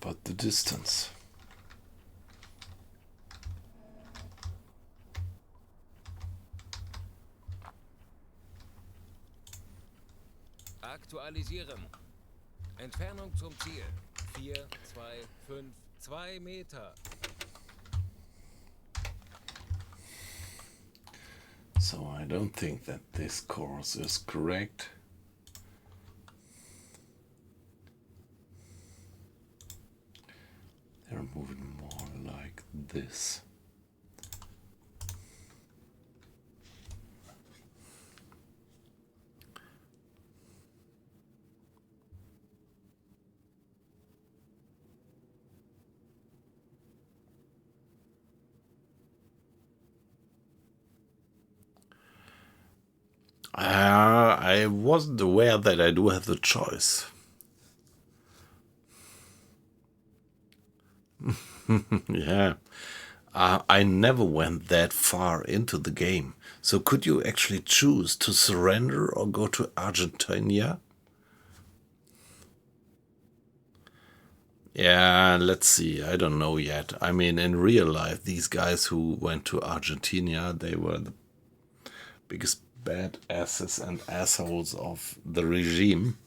about the distance?
Aktualisieren. Entfernung zum Ziel. 4, 2, 5, 2 Meter.
So I don't think that this course is correct. They're moving more like this. I wasn't aware that I do have the choice. Yeah, I never went that far into the game. So could you actually choose to surrender or go to Argentina? Yeah, let's see. I don't know yet. I mean, in real life, these guys who went to Argentina, they were the biggest badasses and assholes of the regime,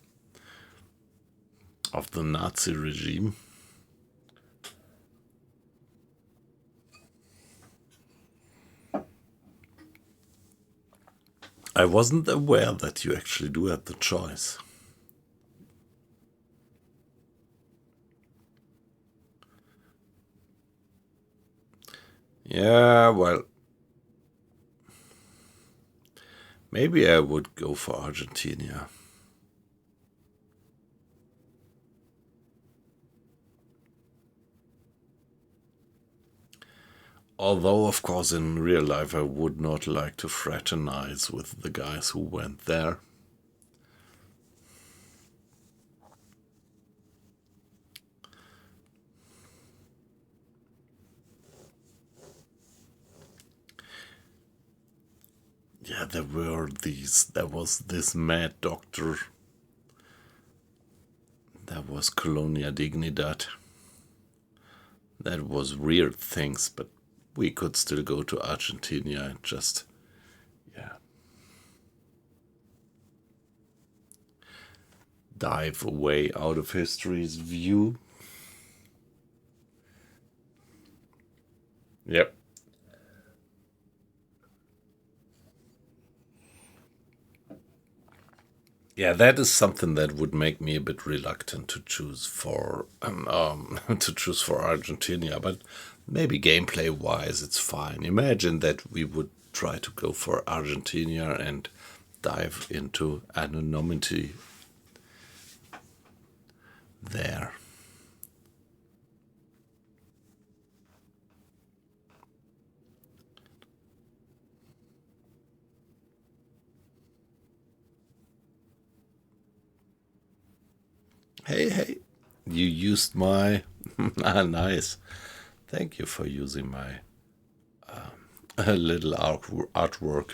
of the Nazi regime. I wasn't aware that you actually do have the choice. Yeah, well, maybe I would go for Argentina. Although, of course, in real life I would not like to fraternize with the guys who went there. Yeah, there was this mad doctor. That was Colonia Dignidad. That was weird things, but we could still go to Argentina and just, yeah, dive away out of history's view. Yep. Yeah, that is something that would make me a bit reluctant to choose for to choose for Argentina, but maybe gameplay wise it's fine. Imagine that we would try to go for Argentina and dive into anonymity there. Hey, you used my nice. Thank you for using my little artwork.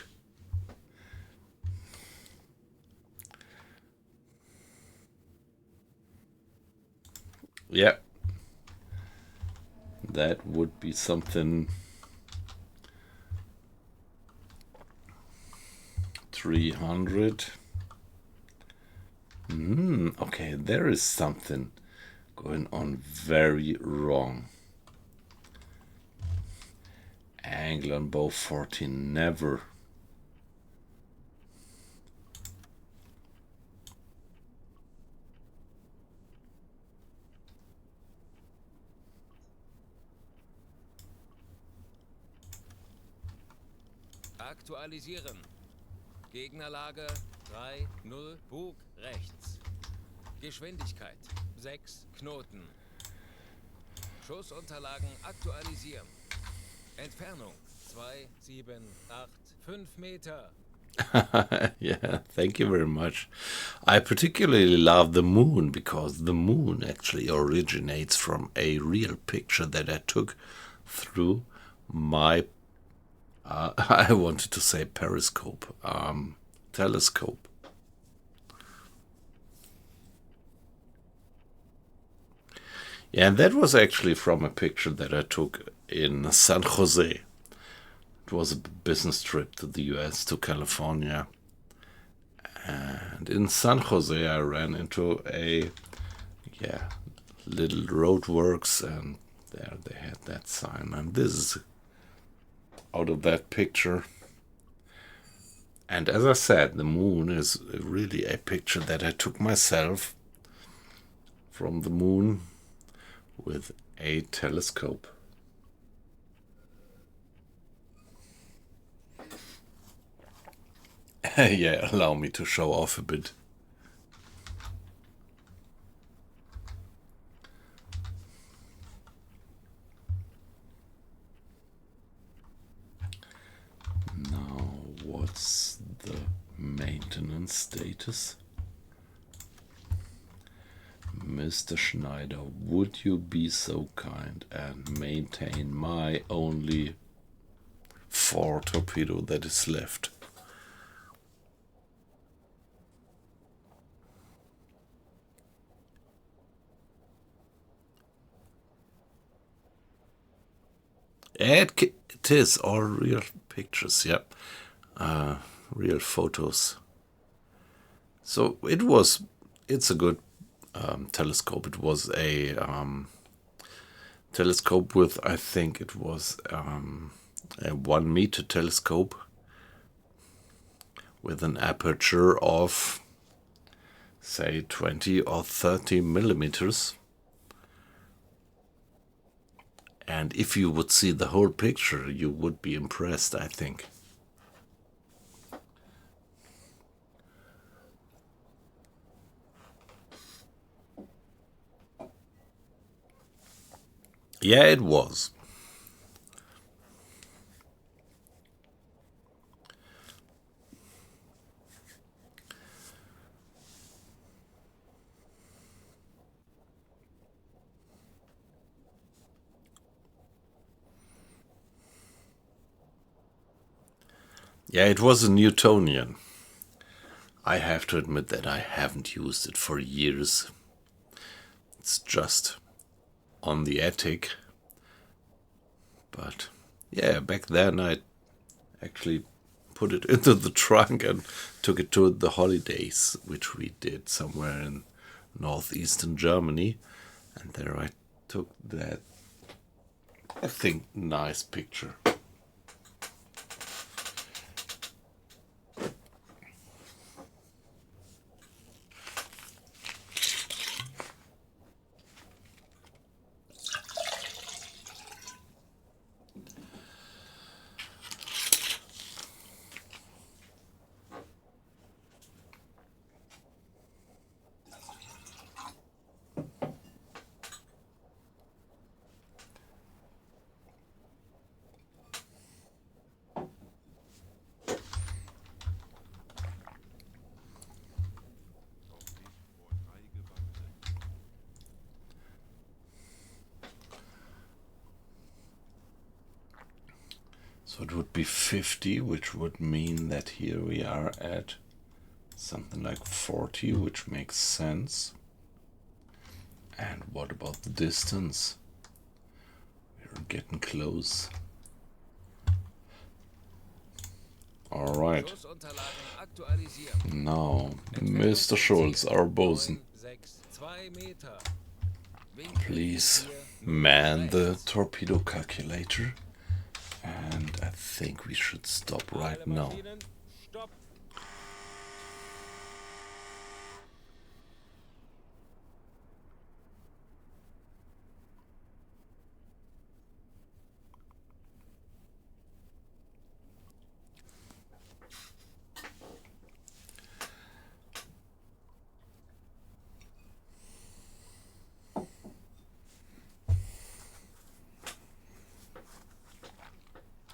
Yeah, that would be something. 300. Okay, there is something going on very wrong. Angle on bow 14, never.
Aktualisieren. Gegnerlage 3-0, Bug rechts. Geschwindigkeit 6 Knoten. Schussunterlagen aktualisieren. Entfernung 2, 7, 8, 5 Meter.
Yeah, thank you very much. I particularly love the moon because the moon actually originates from a real picture that I took through my I wanted to say periscope, telescope. Yeah, and that was actually from a picture that I took in San Jose. It was a business trip to the US, to California. And in San Jose, I ran into a, little roadworks, and there they had that sign. And this is out of that picture. And as I said, the moon is really a picture that I took myself from the moon with a telescope. Yeah, allow me to show off a bit. Now, what's the maintenance status? Mr. Schneider, would you be so kind and maintain my only 4 torpedo that is left? It is all real pictures, yep. Real photos. So it's a good telescope. It was a telescope with, I think it was a 1 meter telescope with an aperture of, say, 20 or 30 millimeters. And if you would see the whole picture, you would be impressed, I think. Yeah, it was. Yeah, it was a Newtonian. I have to admit that I haven't used it for years. It's just on the attic. But yeah, back then I actually put it into the trunk and took it to the holidays, which we did somewhere in northeastern Germany. And there I took that, I think, nice picture. So it would be 50, which would mean that here we are at something like 40, which makes sense. And what about the distance? We're getting close. All right. Now, Mr. Schulz, our bosun, please man the torpedo calculator. And I think we should stop right now.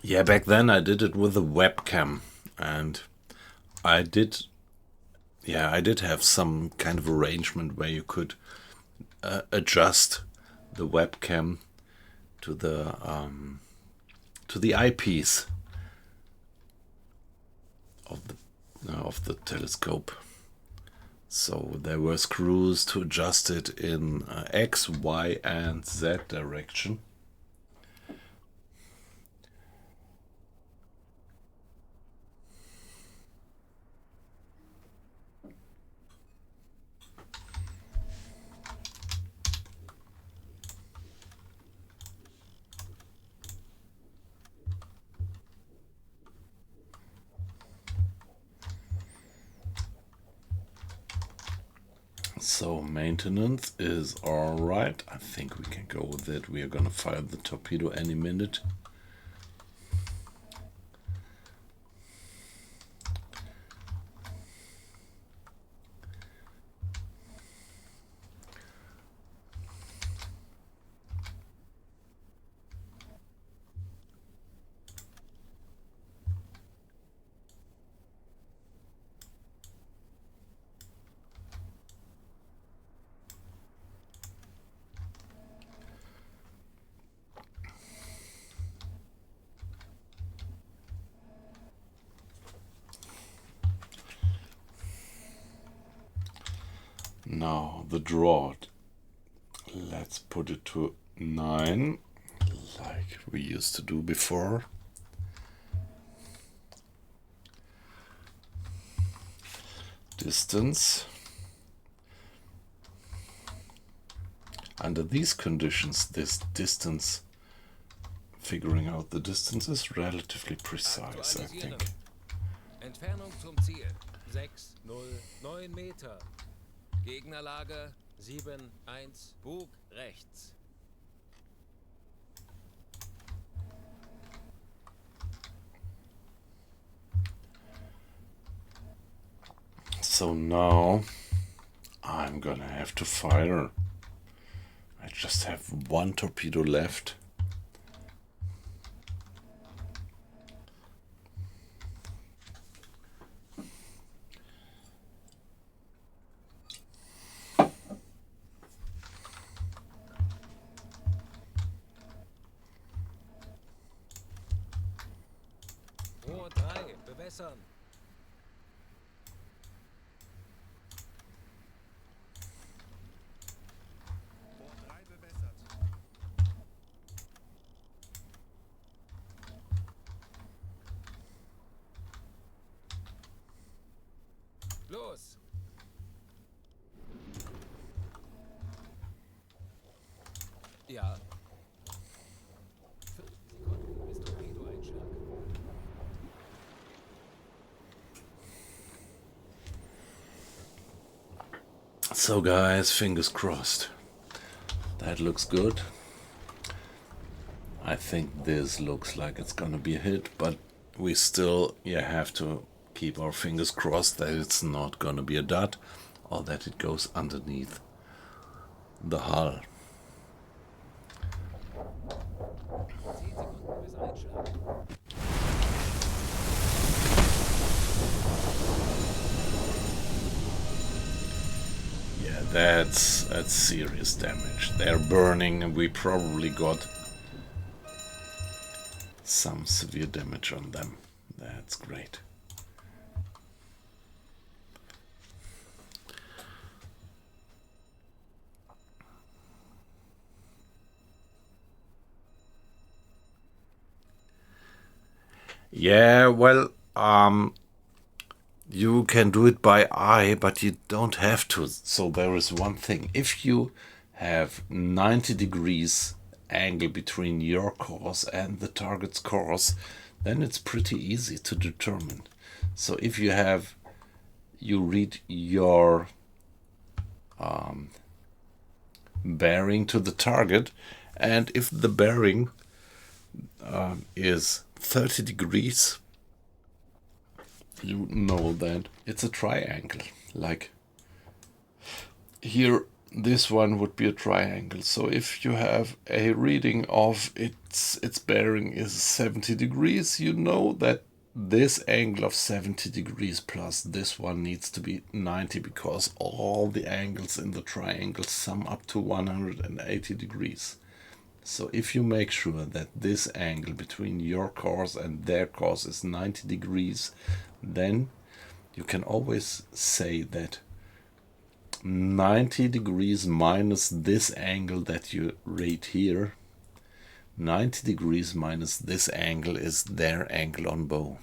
Yeah, back then I did it with a webcam, and I did have some kind of arrangement where you could adjust the webcam to the eyepiece of the telescope. So there were screws to adjust it in X, Y, and Z direction. So maintenance is alright. I think we can go with it. We are gonna fire the torpedo any minute. Now the draught. Let's put it to 9, like we used to do before. Distance. Under these conditions, this distance, figuring out the distance is relatively precise, I think.
Entfernung zum Ziel 609 Meter. Gegnerlage 7-1, Bug rechts.
So now I'm gonna have to fire. I just have one torpedo left.
Rohr 3, bewässern.
Rohr 3 bewässert.
Los! Ja. 5 Sekunden bis Torpedoeinschlag.
So guys, fingers crossed. That looks good. I think this looks like it's gonna be a hit, but we still have to keep our fingers crossed that it's not gonna be a dud or that it goes underneath the hull.
10 Sekunden bis Einschlag.
Yeah, that's serious damage. They're burning and we probably got some severe damage on them. That's great. Yeah, well, you can do it by eye, but you don't have to. So there is one thing. If you have 90 degrees angle between your course and the target's course, then it's pretty easy to determine. So if you read your bearing to the target, and if the bearing is 30 degrees, you know that it's a triangle. Like here, this one would be a triangle. So if you have a reading of its bearing is 70 degrees, you know that this angle of 70 degrees plus this one needs to be 90, because all the angles in the triangle sum up to 180 degrees. So if you make sure that this angle between your course and their course is 90 degrees, then you can always say that 90 degrees minus this angle that you rate here. 90 degrees minus this angle is their angle on bow.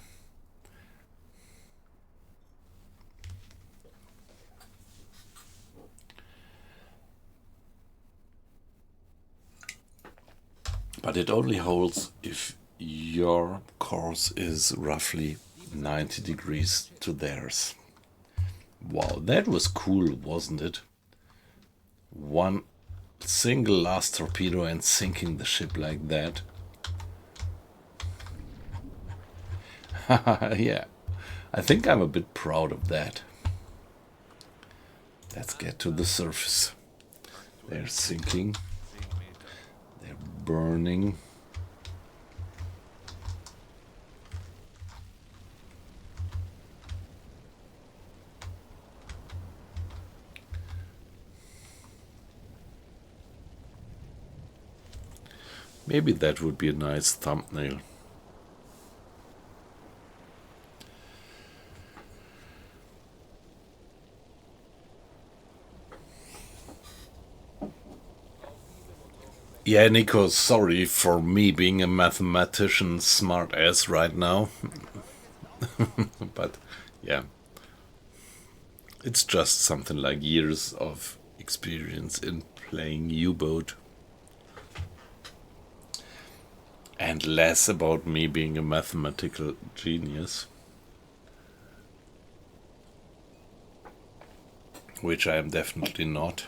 But it only holds if your course is roughly 90 degrees to theirs. Wow, that was cool, wasn't it? One single last torpedo and sinking the ship like that. Yeah, I think I'm a bit proud of that. Let's get to the surface. They're sinking. They're burning. Maybe that would be a nice thumbnail. Yeah, Nico, sorry for me being a mathematician smart ass right now. But yeah, it's just something like years of experience in playing U-boat. And less about me being a mathematical genius. Which I am definitely not.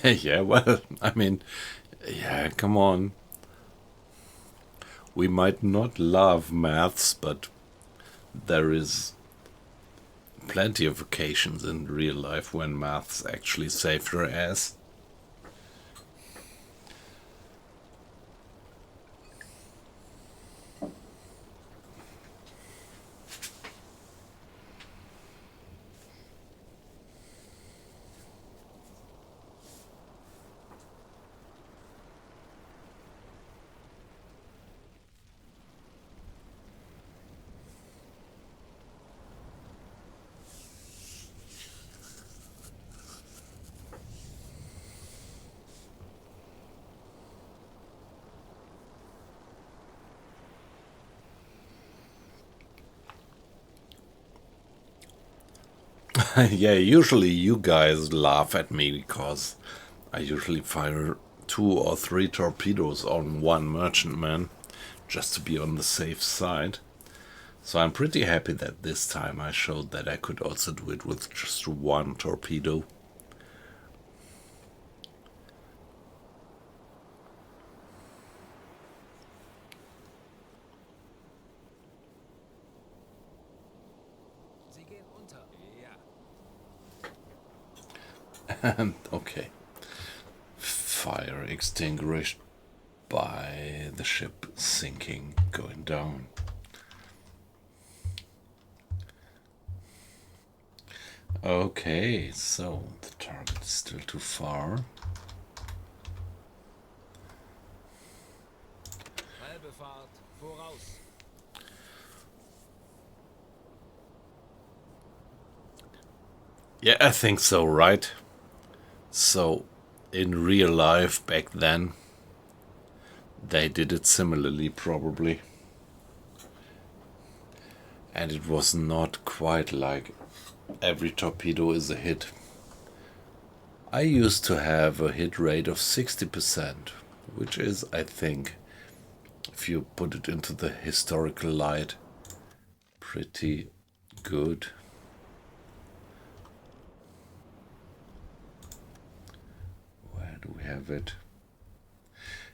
Yeah, well, I mean, yeah, come on. We might not love maths, but there is plenty of occasions in real life when maths actually saved your ass. Yeah, usually you guys laugh at me because I usually fire 2 or 3 torpedoes on one merchantman just to be on the safe side. So I'm pretty happy that this time I showed that I could also do it with just 1 torpedo.
Sie gehen unter. Ja.
And okay. Fire extinguished by the ship sinking, going down. Okay, so the target is still too far.
Halbe Fahrt. Voraus.
Yeah, I think so, right? So, in real life back then, they did it similarly, probably. And it was not quite like every torpedo is a hit. I used to have a hit rate of 60%, which is, I think, if you put it into the historical light, pretty good. Where do we have it?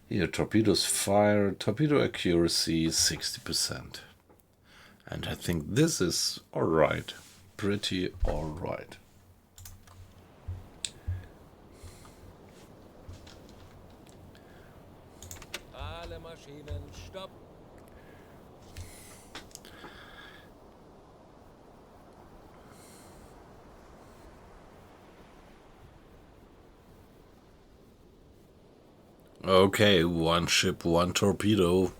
Here, torpedoes fire, torpedo accuracy 60%. And I think this is alright, pretty alright.
Alle Maschinen, stopp!
Okay, one ship, one torpedo.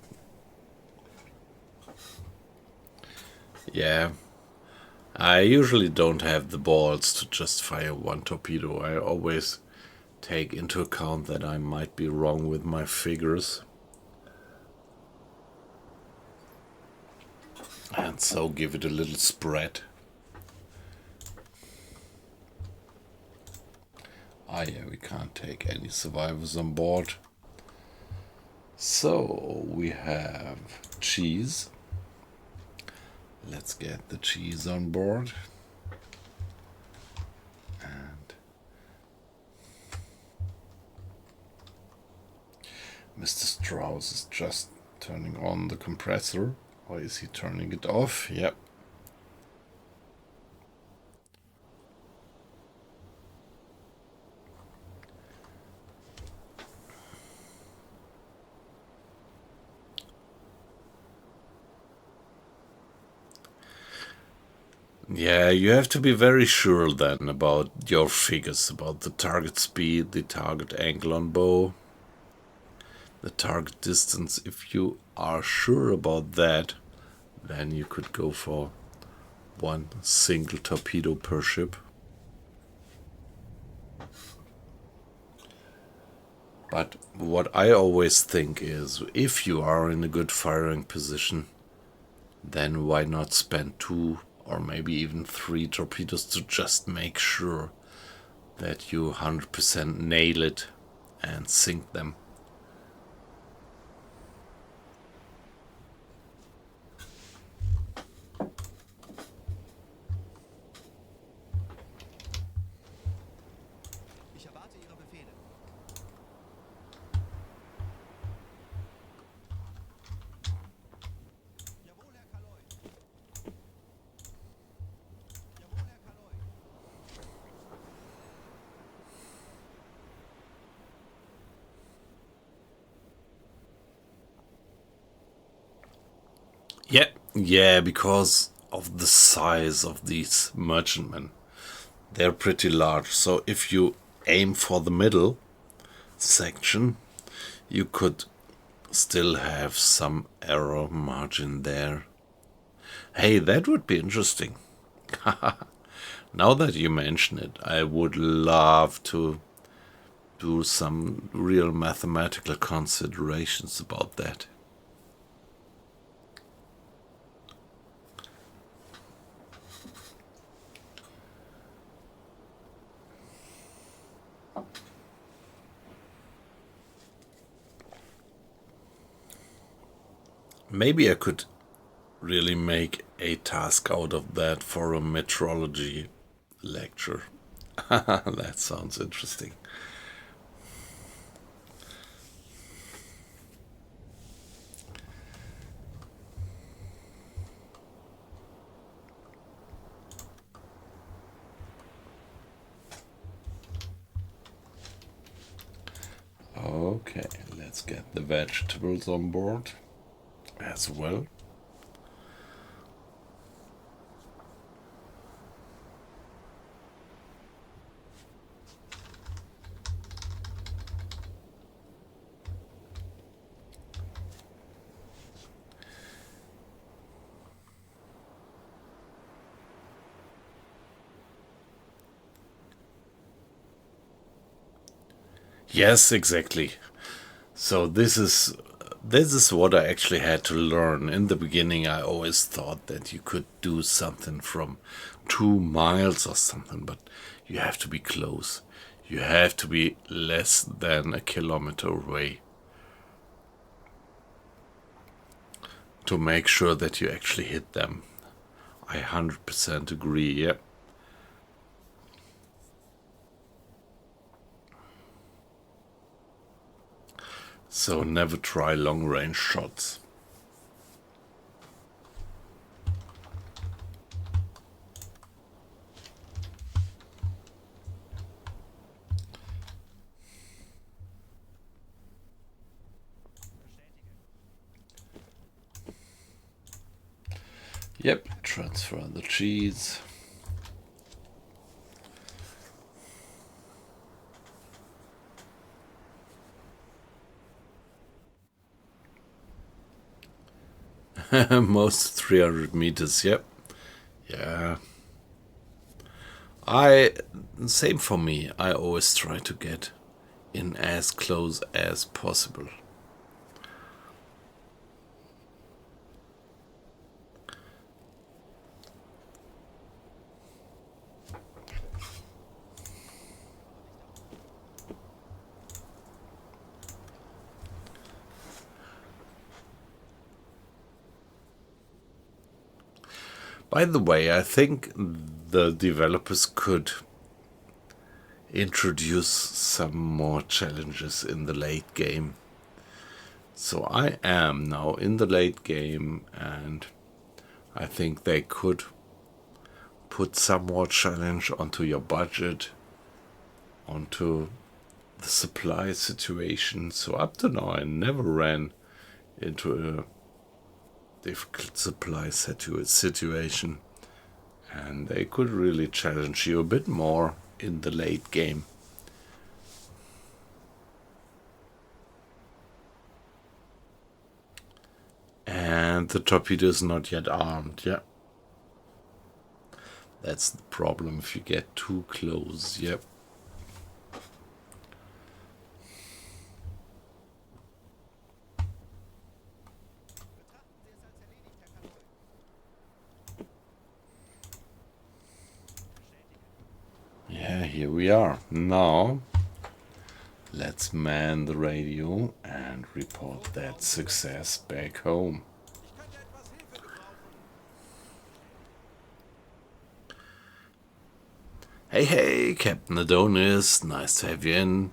Yeah. I usually don't have the balls to just fire one torpedo. I always take into account that I might be wrong with my figures. And so give it a little spread. Ah yeah, we can't take any survivors on board. So we have cheese. Let's get the cheese on board. And Mr. Strauss is just turning on the compressor. Or is he turning it off? Yep. Yeah, you have to be very sure then about your figures, about the target speed, the target angle on bow, the target distance. If you are sure about that, then you could go for one single torpedo per ship. But what I always think is, if you are in a good firing position, then why not spend 2 or maybe even 3 torpedoes to just make sure that you 100% nail it and sink them.
Ich erwarte Ihre Befehle. Jawohl, Herr Kaloi. Jawohl, Herr Kaloi.
Yeah, because of the size of these merchantmen. They're pretty large, so if you aim for the middle section, you could still have some error margin there. Hey, that would be interesting. Now that you mention it, I would love to do some real mathematical considerations about that. Maybe I could really make a task out of that for a metrology lecture. That sounds interesting. Okay, let's get the vegetables on board as well. Yes, exactly. So this is what I actually had to learn. In the beginning, I always thought that you could do something from 2 miles or something, but you have to be close. You have to be less than a kilometer away to make sure that you actually hit them. I 100% agree, yep. So never try long range shots.
Bestätige.
Yep, transfer the cheese. Most 300 meters, yep. Yeah. Same for me. I always try to get in as close as possible. By the way, I think the developers could introduce some more challenges in the late game. So I am now in the late game, and I think they could put some more challenge onto your budget, onto the supply situation. So up to now, I never ran into a difficult supply situation, and they could really challenge you a bit more in the late game. And the torpedo is not yet armed. Yeah, that's the problem if you get too close. Yep. Yeah, here we are. Now, let's man the radio and report that success back home. Hey, Captain Adonis, nice to have you in.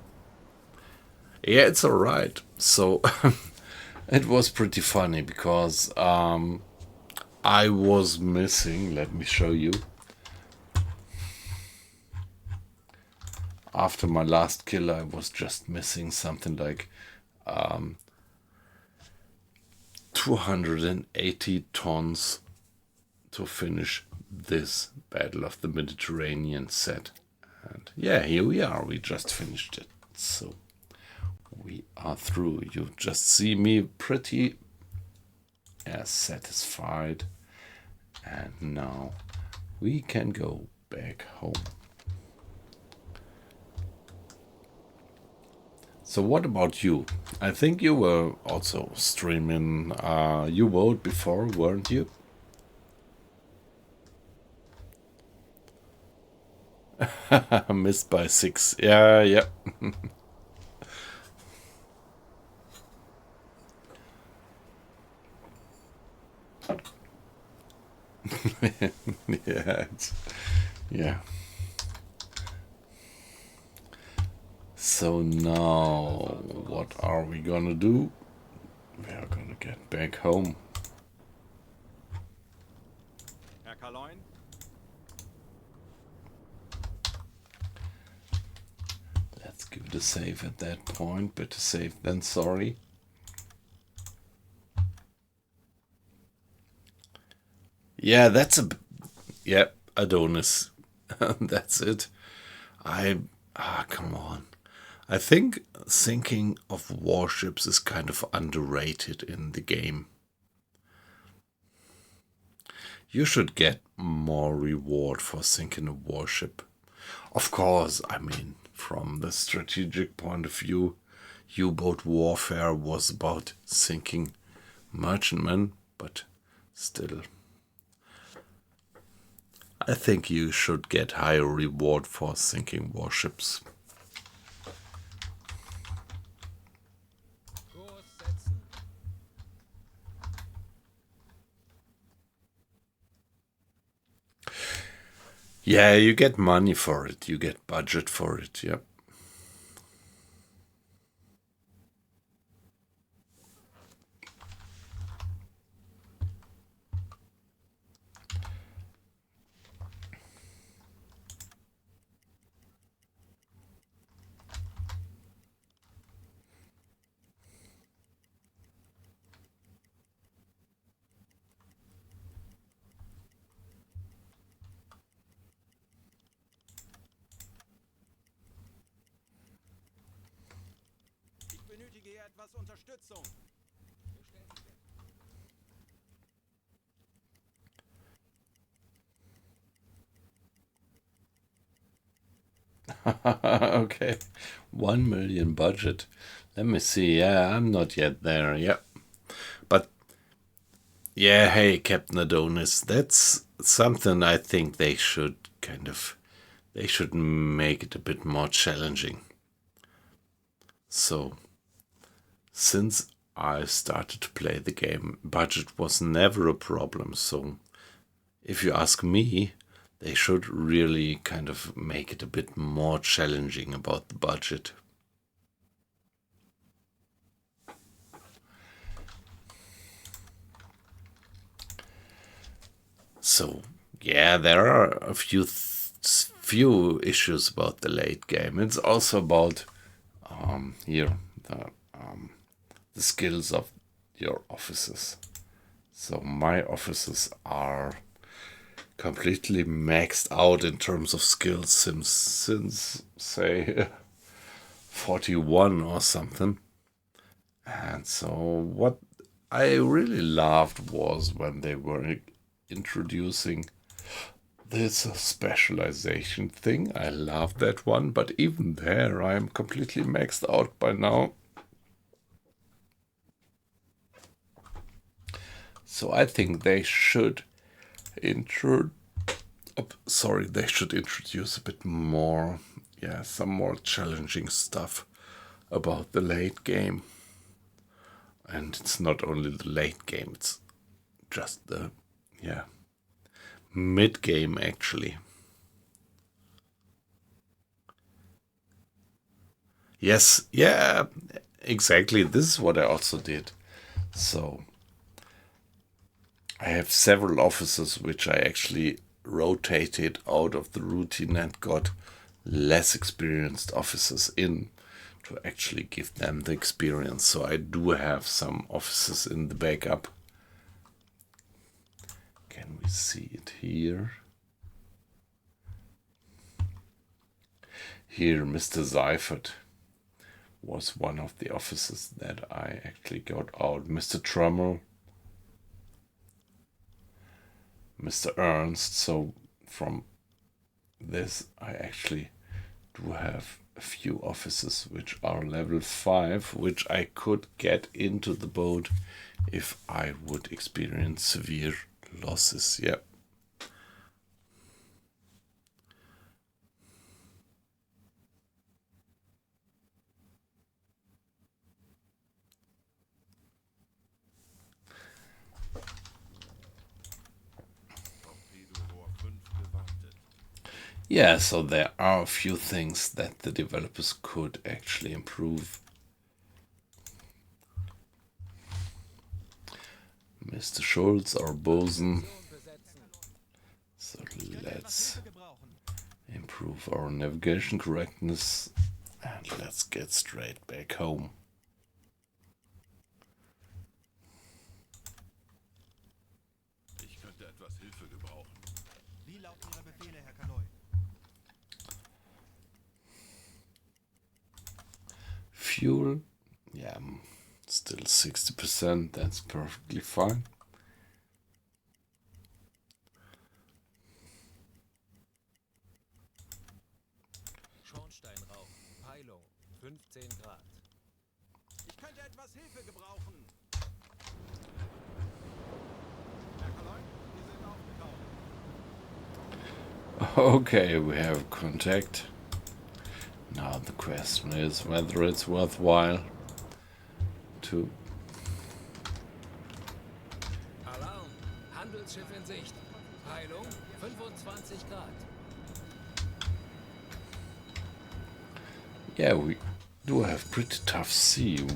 Yeah, it's alright. So, it was pretty funny because I was missing, let me show you. After my last kill, I was just missing something like 280 tons to finish this Battle of the Mediterranean set. And yeah, here we are. We just finished it. So we are through. You just see me pretty satisfied. And now we can go back home. So what about you? I think you were also streaming UBOAT before, weren't you? Missed by 6. Yeah. Yeah. So now, what are we gonna do? We are gonna get back home.
Herr Kaloin?
Let's give it a save at that point. Better safe than sorry. Yeah, that's a... Yep, Adonis. That's it. Come on. I think sinking of warships is kind of underrated in the game. You should get more reward for sinking a warship. Of course, I mean, from the strategic point of view, U-boat warfare was about sinking merchantmen, but still. I think you should get higher reward for sinking warships. Yeah, you get money for it. You get budget for it. Yep.
etwas Unterstützung.
Okay, 1 million budget. Let me see. Yeah, I'm not yet there. Yep. But yeah, hey, Captain Adonis, that's something I think they should they should make it a bit more challenging. So, since I started to play the game, budget was never a problem. So, if you ask me, they should really kind of make it a bit more challenging about the budget. So, yeah, there are a few issues about the late game. It's also about here the skills of your officers. So my officers are completely maxed out in terms of skills since say 41 or something. And so what I really loved was when they were introducing this specialization thing. I love that one, but even there I'm completely maxed out by now. So I think they should they should introduce a bit more, some more challenging stuff about the late game. And it's not only the late game, it's just the, mid game actually. Yes, yeah, exactly. This is what I also did. So I have several officers which I actually rotated out of the routine and got less experienced officers in to actually give them the experience. So I do have some officers in the backup. Can we see it here? Here, Mr. Seifert was one of the officers that I actually got out. Mr. Trummel, Mr. Ernst. So from this, I actually do have a few officers which are level 5, which I could get into the boat if I would experience severe losses. Yep.
Torpedorohr 5 gewartet.
Yeah, so there are a few things that the developers could actually improve. Mr. Schultz, our bosun. So let's improve our navigation correctness and let's get straight back home.
Ich könnte etwas Hilfe gebrauchen.
Wie lauten Ihre Befehle, Herr Kaloi?
Fuel, still 60%, that's perfectly fine.
Schornsteinrauch, Peilung, 15 Grad.
Ich könnte etwas Hilfe gebrauchen. Herr Kaloi, wir sind aufgetaucht.
Okay, we have contact. Now the question is whether it's worthwhile to...
Alarm, Handelsschiff in Sicht. Peilung, 25 Grad.
Yeah, we do have pretty tough sea.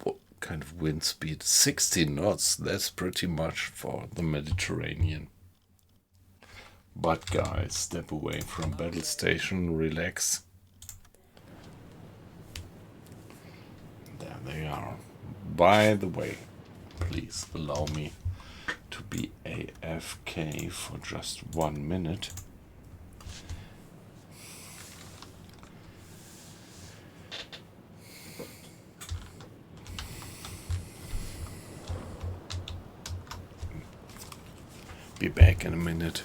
What kind of wind speed? 60 knots, that's pretty much for the Mediterranean. But guys, step away from battle station, relax. There they are. By the way, please allow me to be AFK for just 1 minute. back in a minute.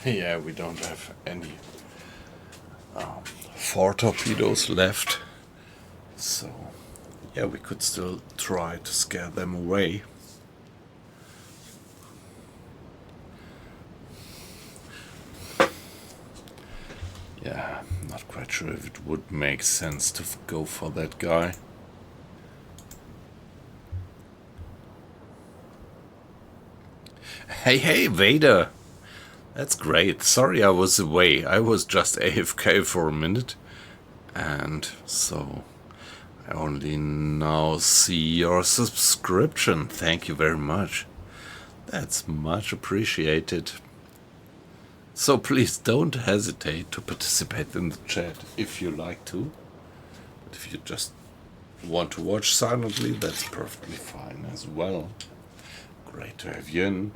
Yeah, we don't have any 4 torpedoes left. So, yeah, we could still try to scare them away. Yeah, not quite sure if it would make sense to go for that guy. Hey, Vader! That's great. Sorry I was away. I was just AFK for a minute. And so I only now see your subscription. Thank you very much. That's much appreciated. So please don't hesitate to participate in the chat if you like to. But if you just want to watch silently, that's perfectly fine as well. Great to have you in.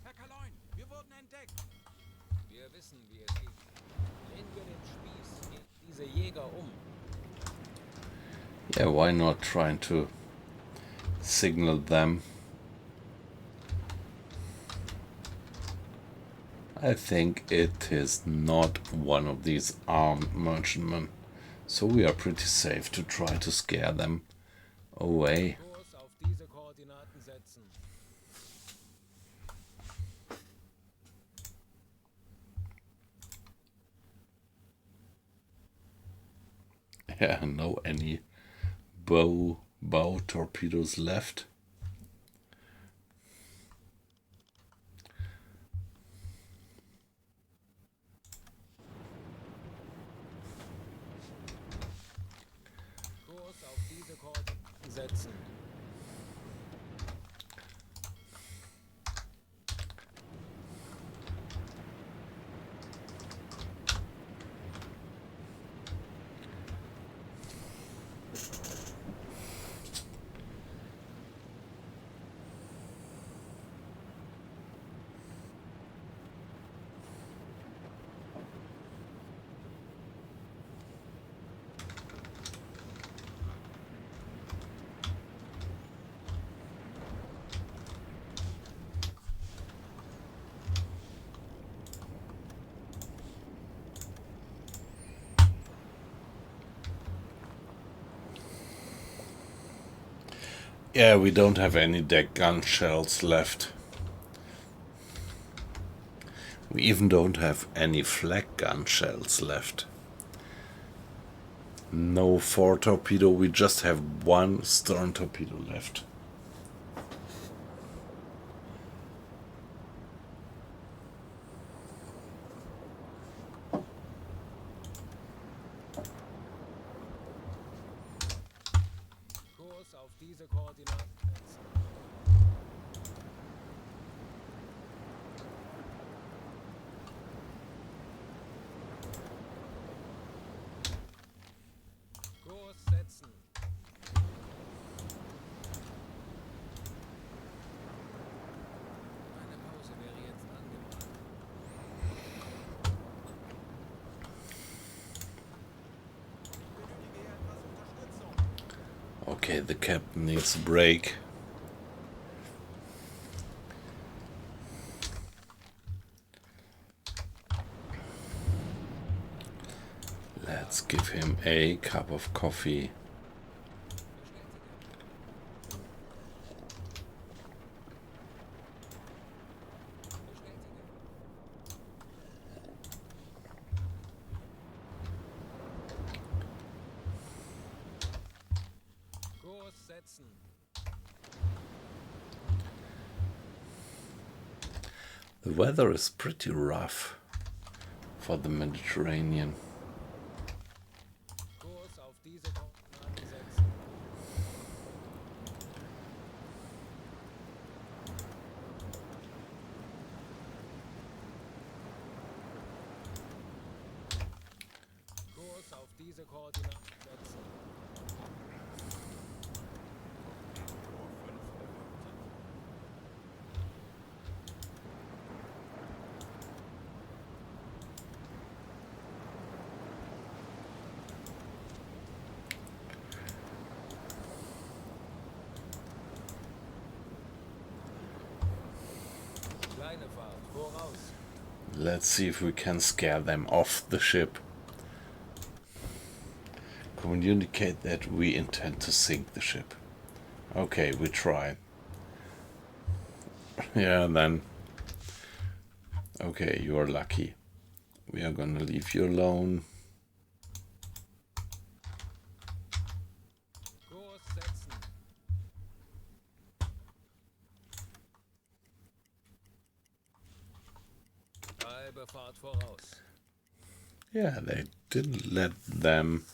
Herr Kaloin, wir wurden entdeckt.
Wir wissen, wie es geht. Drehen wir den Spieß gegen diese Jäger um.
Yeah, why not trying to signal them? I think it is not one of these armed merchantmen, so we are pretty safe to try to scare them away.
Kurs auf diese Koordinaten setzen.
Yeah, no any bow torpedoes left.
Kurs auf diese Koordinaten setzen.
Yeah, we don't have any deck gun shells left. We even don't have any flag gun shells left. No 4 torpedo, we just have 1 stern torpedo left.
Kurs auf diese Koordinaten setzen. Kurs setzen. Eine Pause wäre jetzt angebracht.
Benötige etwas Unterstützung.
Okay, the captain needs a break. Let's give him a cup of coffee.
Kurs setzen.
The weather is pretty rough for the Mediterranean.
Kurs auf diese Koordinaten setzen. Kurs auf diese Koordinaten setzen. Kleine Fahrt, voraus.
Let's see if we can scare them off the ship. Communicate that we intend to sink the ship. Okay, we try. Yeah, then. Okay, you are lucky. We are gonna leave you alone.
Kurs setzen. Halbe Fahrt voraus.
Yeah, they didn't let them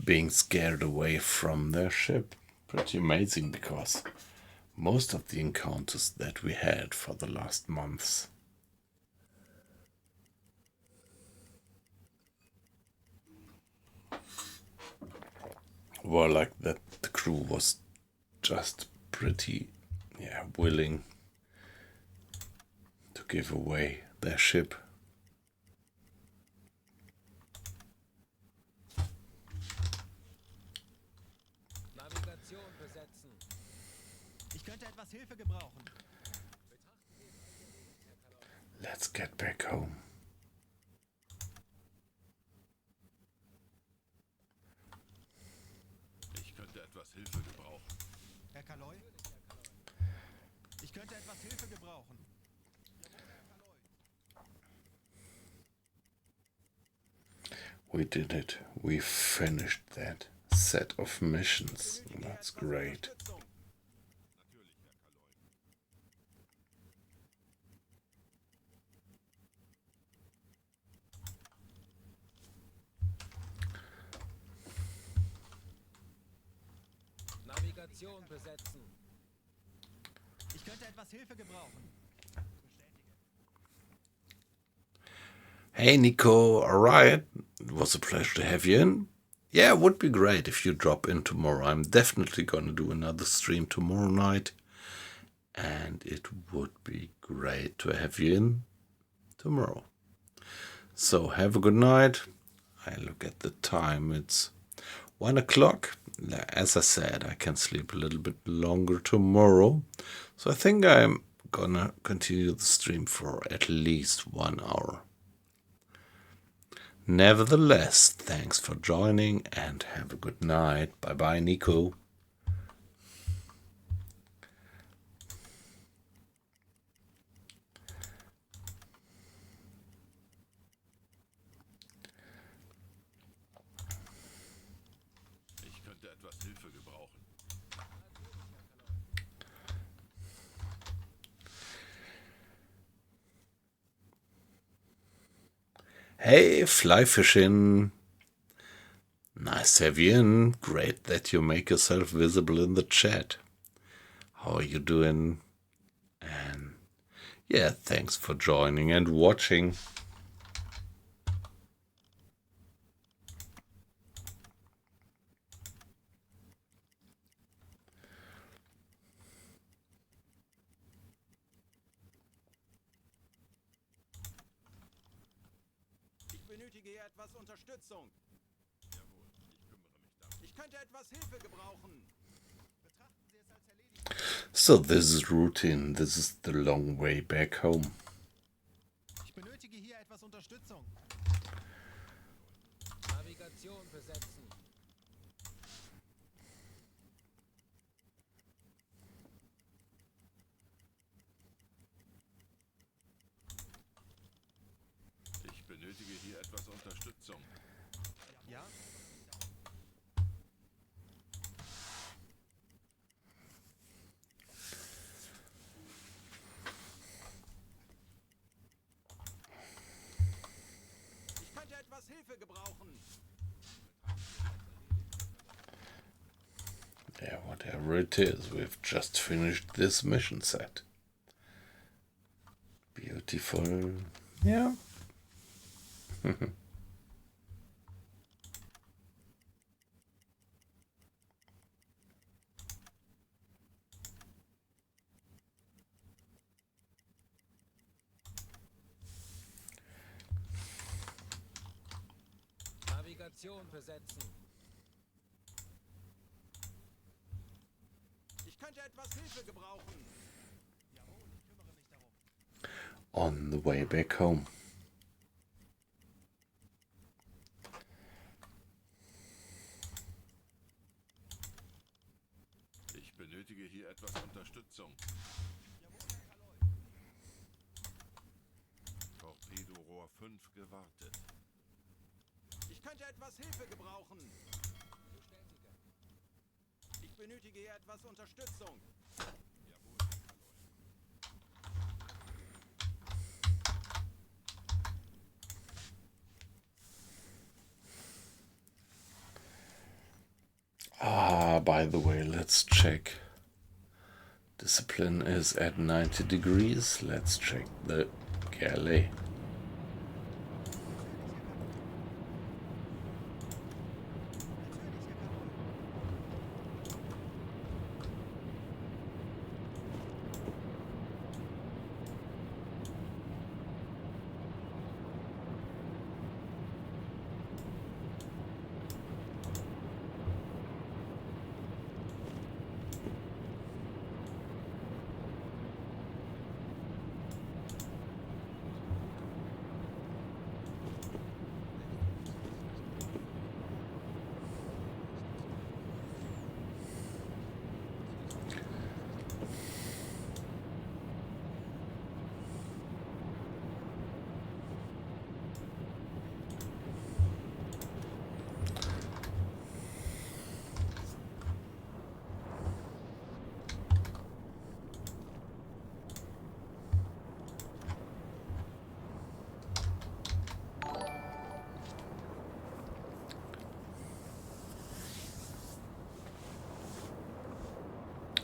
being scared away from their ship. Pretty amazing, because most of the encounters that we had for the last months were like that. The crew was just pretty, willing to give away their ship.
Navigation besetzen.
Ich könnte etwas Hilfe gebrauchen.
Let's get back home.
Ich könnte etwas Hilfe gebrauchen.
Herr Kaloy? Ich könnte etwas Hilfe gebrauchen.
We did it. We finished that set of missions. That's great.
Unterstützung.
Natürlich, Herr Kaloy.
Navigation besetzen.
Ich könnte etwas Hilfe gebrauchen.
Hey Nico, alright. It was a pleasure to have you in. Yeah, it would be great if you drop in tomorrow. I'm definitely gonna do another stream tomorrow night. And it would be great to have you in tomorrow. So have a good night. I look at the time, it's 1 o'clock. As I said, I can sleep a little bit longer tomorrow. So I think I'm gonna continue the stream for at least 1 hour. Nevertheless, thanks for joining and have a good night. Bye bye, Nico. Hey, fly fishing. Nice to have you in. Great that you make yourself visible in the chat. How are you doing? And yeah, thanks for joining and watching.
Ich benötige hier etwas Unterstützung.
Jawohl, ich kümmere mich darum.
Ich könnte etwas Hilfe gebrauchen. Betrachten Sie es als erledigt.
So this is routine. This is the long way back home.
Ich benötige hier etwas Unterstützung.
Navigation besetzen.
Ich benötige hier etwas Unterstützung.
Ja? Ich könnte etwas Hilfe gebrauchen.
Yeah, whatever it is, we've just finished this mission set. Beautiful. Yeah.
Navigation besetzen.
Ich könnte etwas Hilfe gebrauchen. Jawohl, ich kümmere mich darum.
On the way back home.
Ich benötige hier etwas Unterstützung. Torpedorohr 5 gewartet.
Ich könnte etwas Hilfe gebrauchen. Ich benötige hier etwas Unterstützung.
Jawohl, Herr Kaloy.
Ah, by the way, let's check. Discipline is at 90 degrees. Let's check the galley.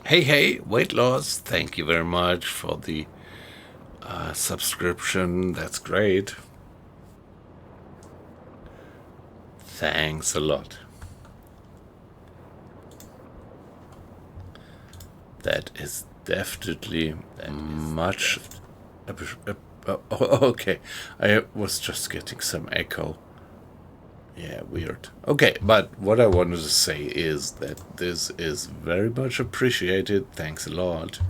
Hey, weight loss. Thank you very much for the subscription. That's great. Thanks a lot. That is definitely much. Okay, I was just getting some echo. Yeah, weird. Okay, but what I wanted to say is that this is very much appreciated. Thanks a lot.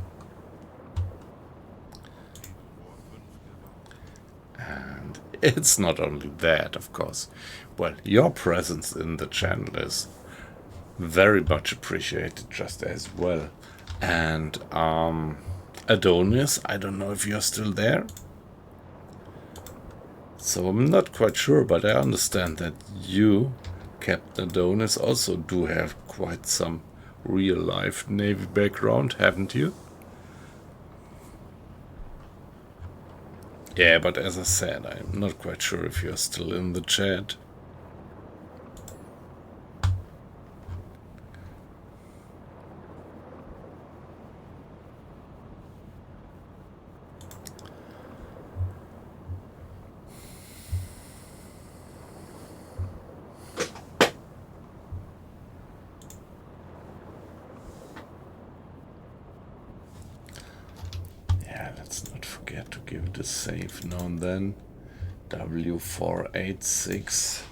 And it's not only that, of course. Well, your presence in the channel is very much appreciated just as well. And Adonis, I don't know if you're still there. So I'm not quite sure, but I understand that you, Captain Adonis, also do have quite some real-life Navy background, haven't you? Yeah, but as I said, I'm not quite sure if you're still in the chat. Yeah, let's not forget to give it a save now and then. W486.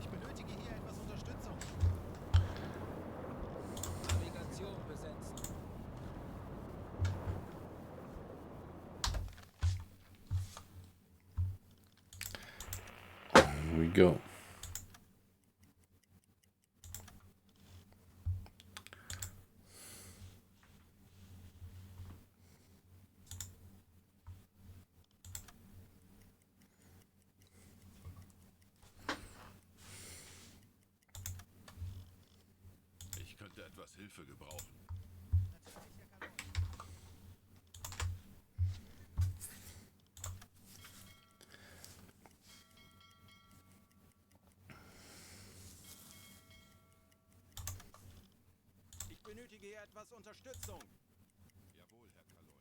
Ich benötige hier etwas Unterstützung.
Navigation besetzen.
Here we go.
Ich könnte etwas Hilfe gebrauchen.
Natürlich, Herr Kaloi. Ich benötige hier etwas Unterstützung.
Jawohl, Herr Kaloi.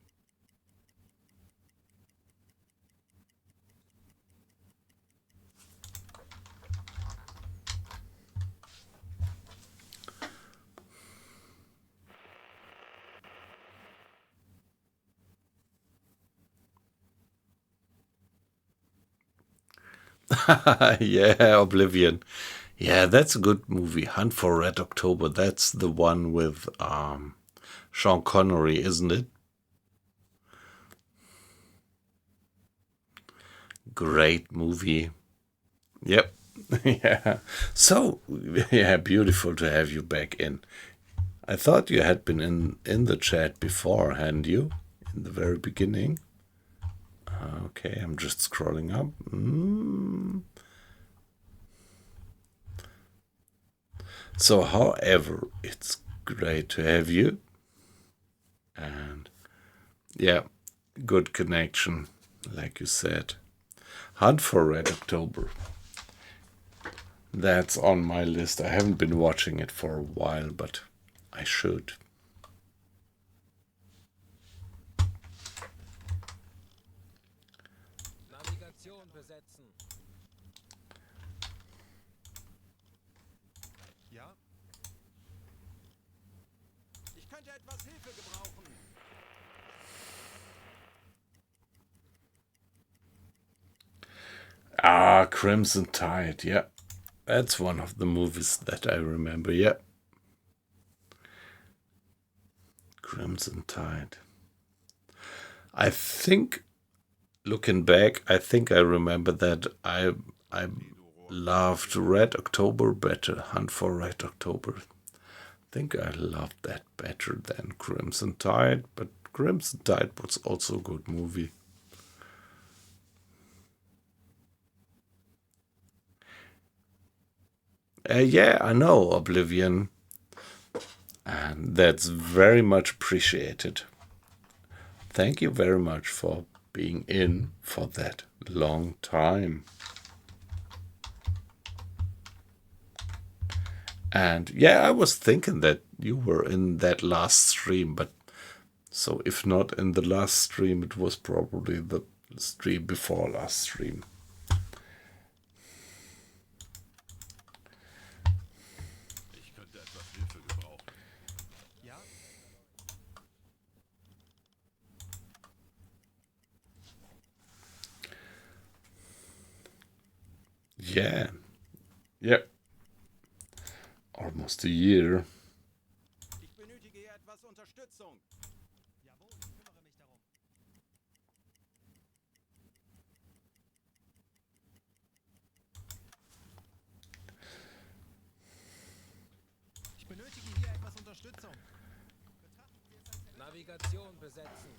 Yeah, Oblivion. Yeah, that's a good movie. Hunt for Red October. That's the one with Sean Connery, isn't it? Great movie. Yep. Yeah. So, yeah, beautiful to have you back in. I thought you had been in the chat before, hadn't you? In the very beginning. Okay, I'm just scrolling up. So, however, it's great to have you. And yeah, good connection, like you said. Hunt for Red October. That's on my list. I haven't been watching it for a while, but I should.
Navigation besetzen.
Ja? Ich könnte etwas Hilfe gebrauchen.
Ah, Crimson Tide. Yeah, that's one of the movies that I remember. Yeah. Crimson Tide. I think, looking back, I think I remember that I loved Red October better. Hunt for Red October. I think I loved that better than Crimson Tide, but Crimson Tide was also a good movie. Yeah, I know, Oblivion. And that's very much appreciated. Thank you very much for being in for that long time. And yeah, I was thinking that you were in that last stream, but so if not in the last stream, it was probably the stream before last stream.
Ich könnte etwas Hilfe gebrauchen.
Ja?
Yeah. Yep. Almost a year.
Ich benötige hier etwas Unterstützung. Jawohl, ich kümmere mich darum. Ich benötige hier etwas Unterstützung. Betrachten Sie es als
Navigation besetzen.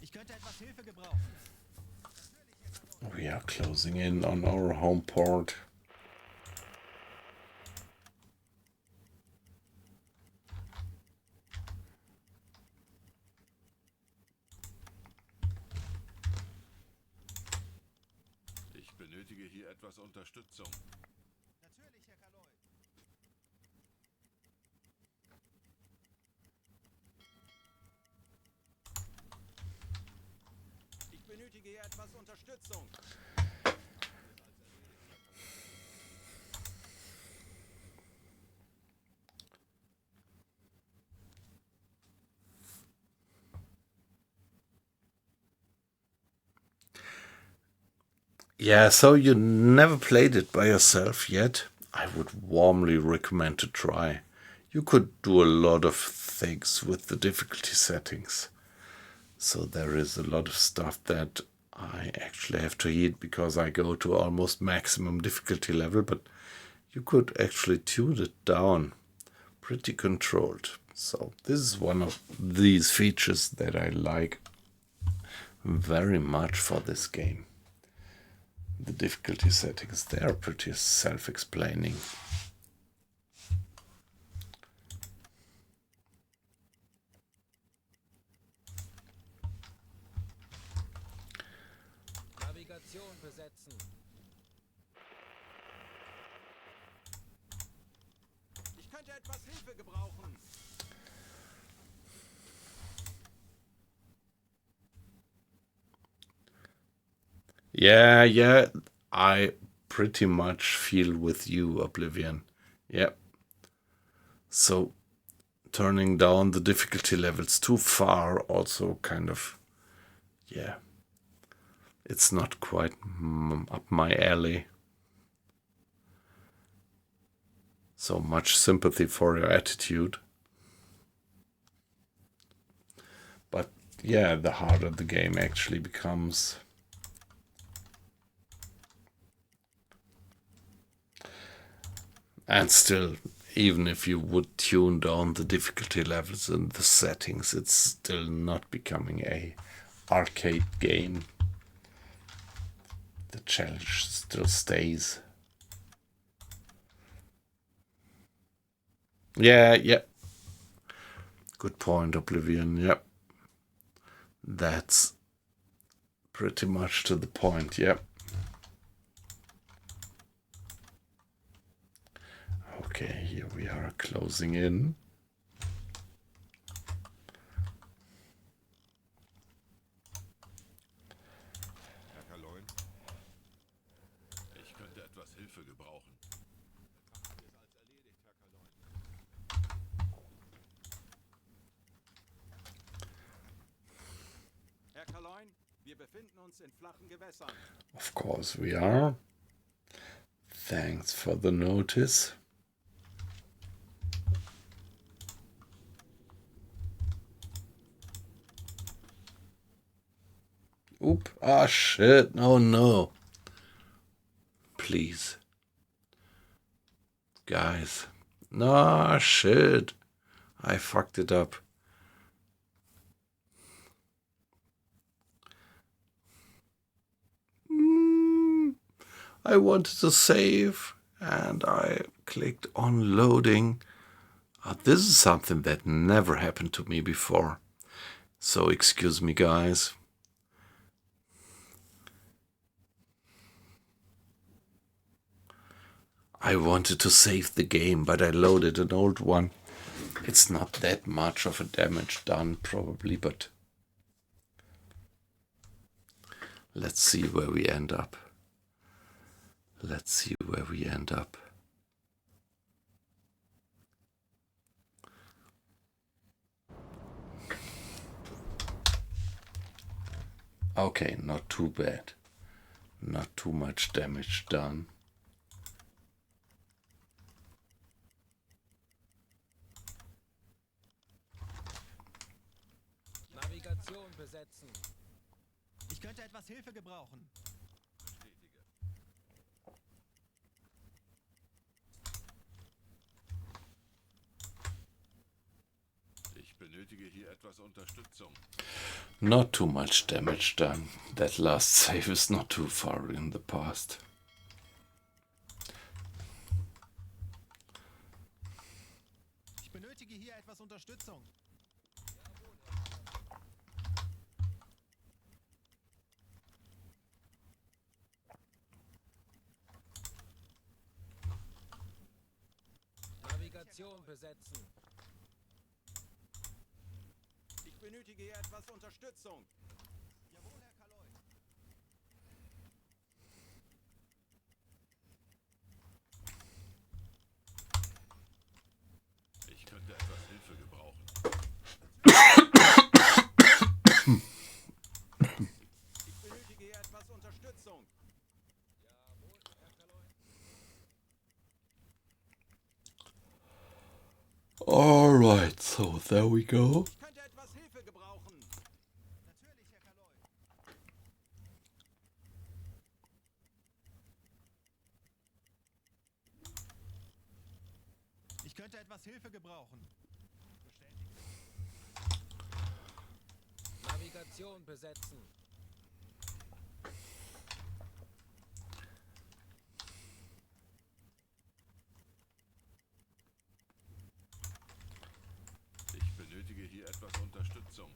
Ich könnte etwas Hilfe gebrauchen.
We are closing in on our home port.
Ich benötige hier etwas Unterstützung.
Natürlich, Herr Kaloi.
Ich benötige hier etwas Unterstützung.
Yeah, so you never played it by yourself yet? I would warmly recommend to try. You could do a lot of things with the difficulty settings. So there is a lot of stuff that I actually have to hit because I go to almost maximum difficulty level, but you could actually tune it down pretty controlled. So this is one of these features that I like very much for this game. The difficulty settings, they are pretty self-explaining.
Navigation besetzen. Ich könnte etwas Hilfe gebrauchen.
Yeah, I pretty much feel with you, Oblivion. Yeah. So turning down the difficulty levels too far also kind of, yeah, it's not quite up my alley. So much sympathy for your attitude. But yeah, the harder the game actually becomes. And still, even if you would tune down the difficulty levels and the settings, it's still not becoming a arcade game. The challenge still stays. Yeah. Good point, Oblivion. Yep. That's pretty much to the point. Yep. Okay, here we are closing in.
Herr Kaloi, ich könnte etwas Hilfe gebrauchen.
Betrachten wir es als erledigt, Herr Kaloi. Herr Kaloi, wir befinden uns in flachen Gewässern.
Of course we are. Thanks for the notice. Oop, ah shit, no. Please. Guys. No, shit. I fucked it up. I wanted to save and I clicked on loading. This is something that never happened to me before. So excuse me, guys. I wanted to save the game, but I loaded an old one. It's not that much of a damage done, probably, but let's see where we end up. Okay, not too bad. Not too much damage done.
Navigation besetzen.
Ich könnte etwas Hilfe gebrauchen.
Bestätige. Ich benötige hier etwas Unterstützung.
Not too much damage done. That last save is not too far in the past.
Ich benötige hier etwas Unterstützung.
Navigation besetzen.
Ich benötige hier etwas Unterstützung.
Jawohl, Herr Kaloy.
Ich könnte etwas Hilfe gebrauchen.
Ich benötige hier etwas Unterstützung.
Jawohl, Herr Kaloy.
Alright, so there we go.
Ich könnte etwas Hilfe gebrauchen.
Natürlich, Herr Kaloy. Ich könnte etwas Hilfe gebrauchen. Bestätigt.
Navigation besetzen.
Ich benötige hier etwas Unterstützung.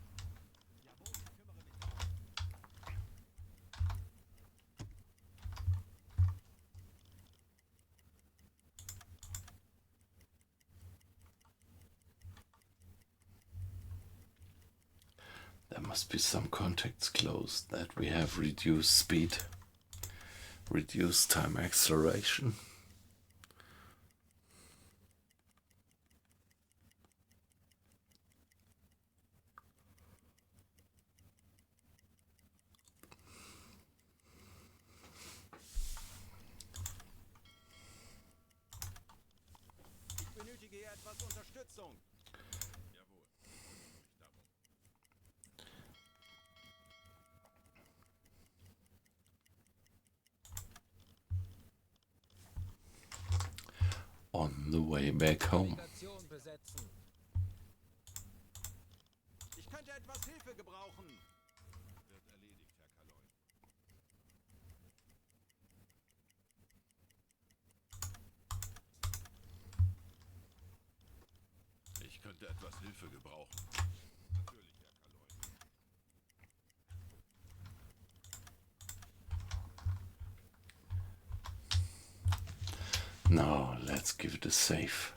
Jawohl, ich kümmere mich.
There must be some contacts closed that we have reduced speed, reduced time acceleration.
Ich benötige hier etwas Unterstützung.
Jawohl, ich kümmere mich darum.
On the way back home.
Navigation besetzen.
Ich könnte etwas Hilfe gebrauchen.
Wird erledigt, Herr Kaloy. Ich könnte etwas Hilfe gebrauchen. Natürlich, Herr Kaloy.
Now let's give it a save.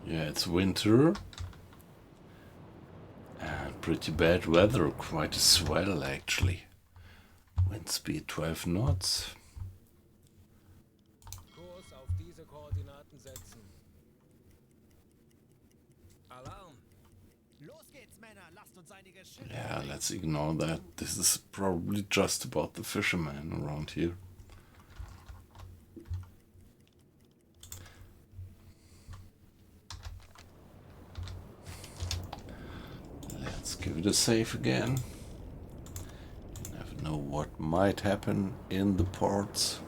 Yeah, it's winter and pretty bad weather, quite a swell actually. Wind speed 12 knots.
Kurs auf diese Koordinaten setzen. Alarm.
Los geht's, Männer. Lasst uns einige Schiffe.
Yeah, let's ignore that. This is probably just about the fishermen around here. Let's give it a save again. You never know what might happen in the ports.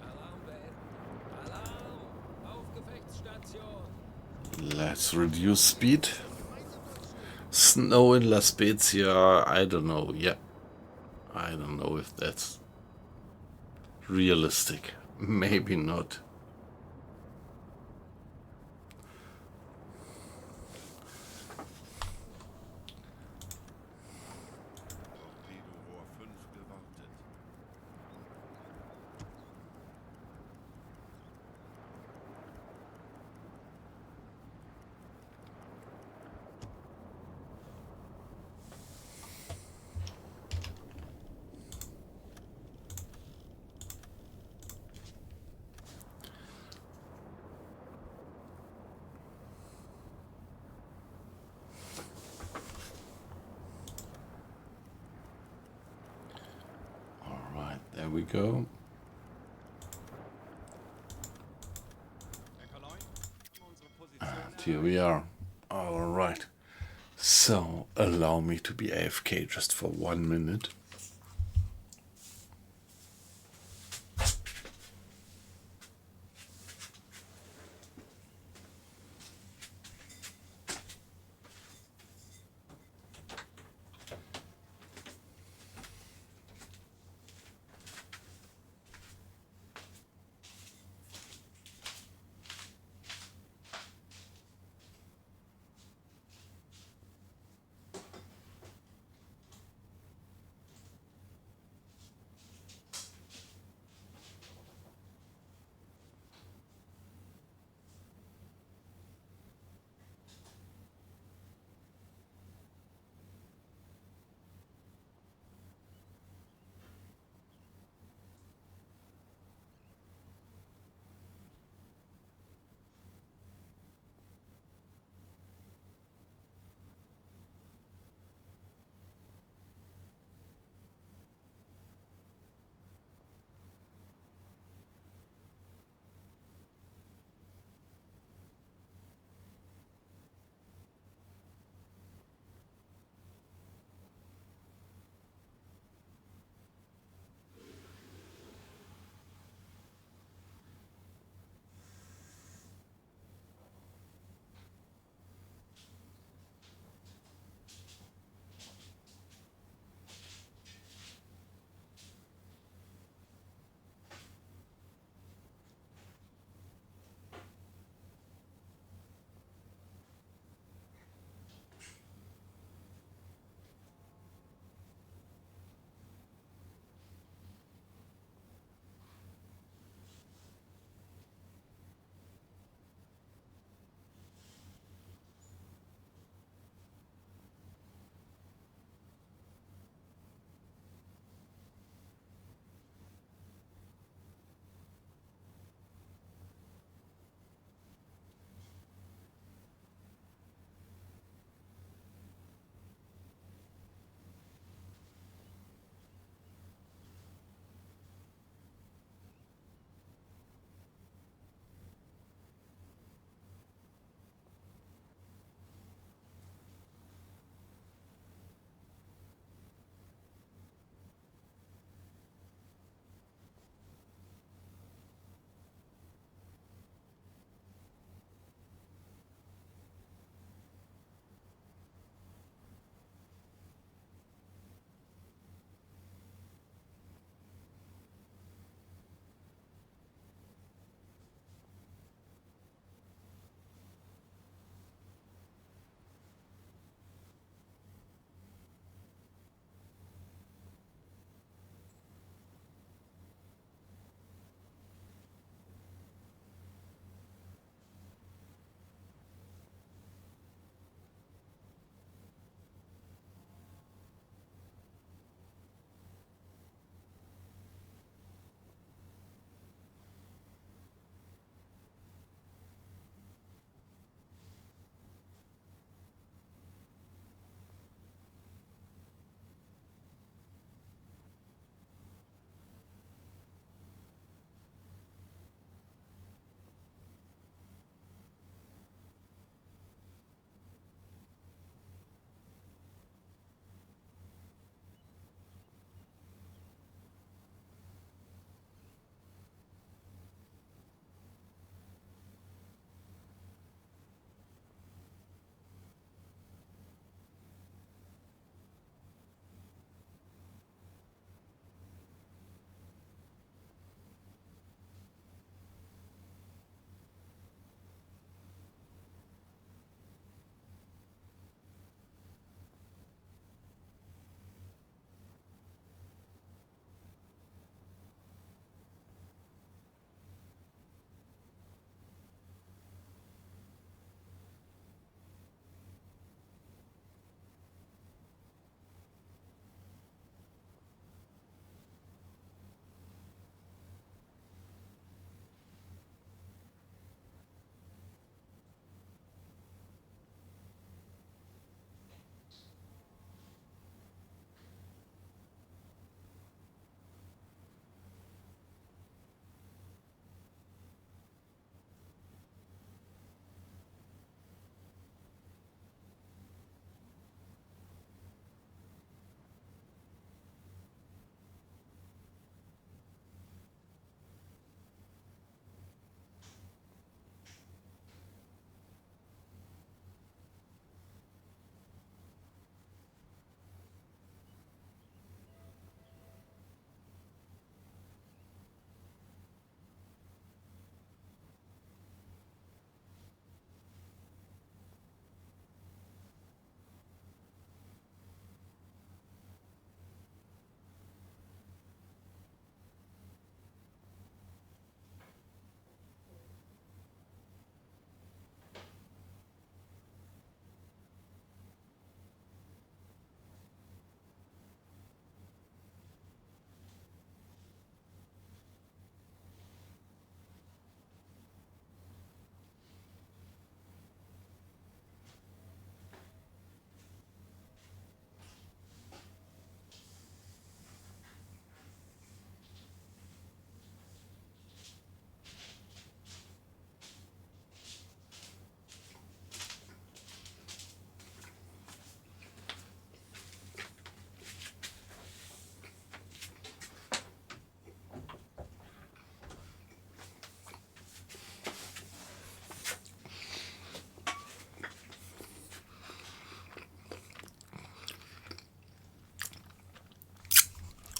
Alarm beenden. Alarm. Auf Gefechtsstation.
Let's reduce speed. Snow in La Spezia, I don't know. Yeah, I don't know if that's realistic. Maybe not.
Torpedorohr 5 gewartet.
we go.
Herr Kaloin?
Unsere Position
And here we are. Alright. So, allow me to be AFK just for 1 minute.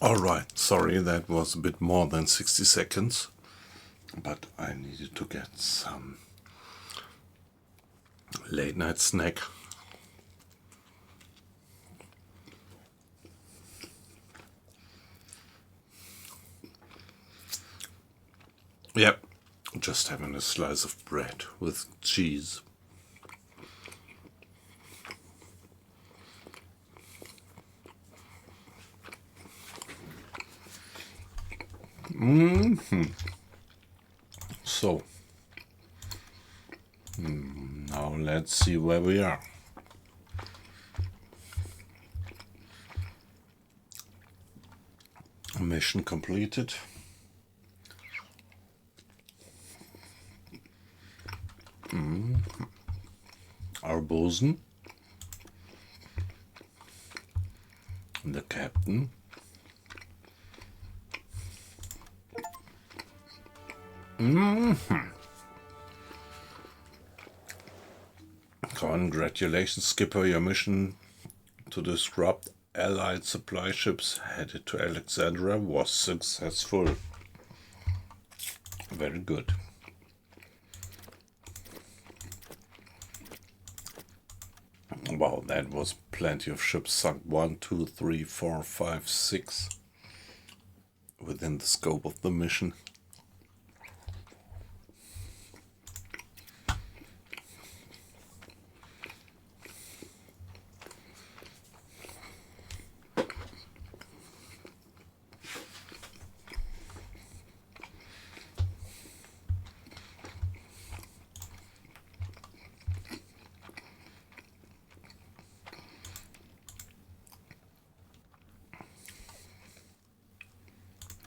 Alright, sorry, that was a bit more than 60 seconds, but I needed to get some late night snack. Yep, just having a slice of bread with cheese. So, now let's see where we are. Mission completed. Arbosen, the captain. Congratulations, Skipper. Your mission to disrupt Allied supply ships headed to Alexandria was successful. Very good. Wow, that was plenty of ships sunk. 1, 2, 3, 4, 5, 6 within the scope of the mission.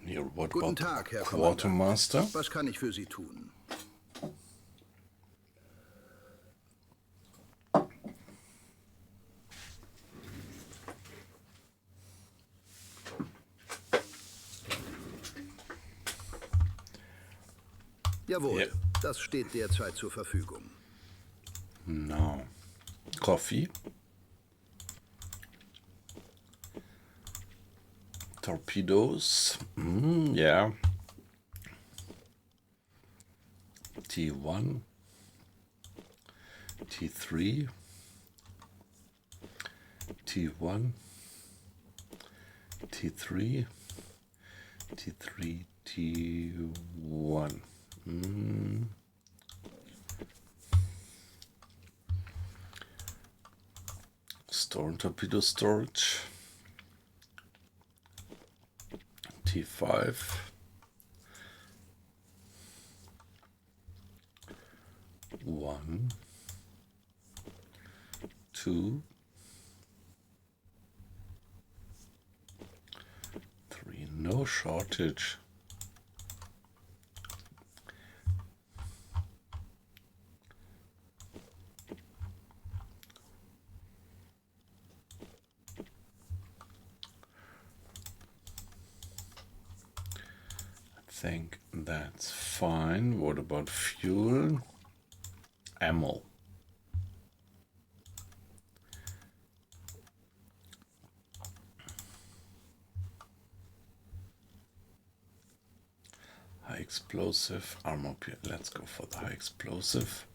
Here, what
Guten
about
Tag, Herr
Quartermaster?
Kommandant. Was kann ich für Sie tun? Jawohl,
Yep.
das steht derzeit zur Verfügung.
No. Coffee. Torpedoes. Yeah. T1. T3. T1. T3. T3. T1. Store and torpedo storage. T5. 1, 2, 3. No shortage. I think that's fine. What about fuel? Ammo. High explosive armor. Let's go for the high explosive.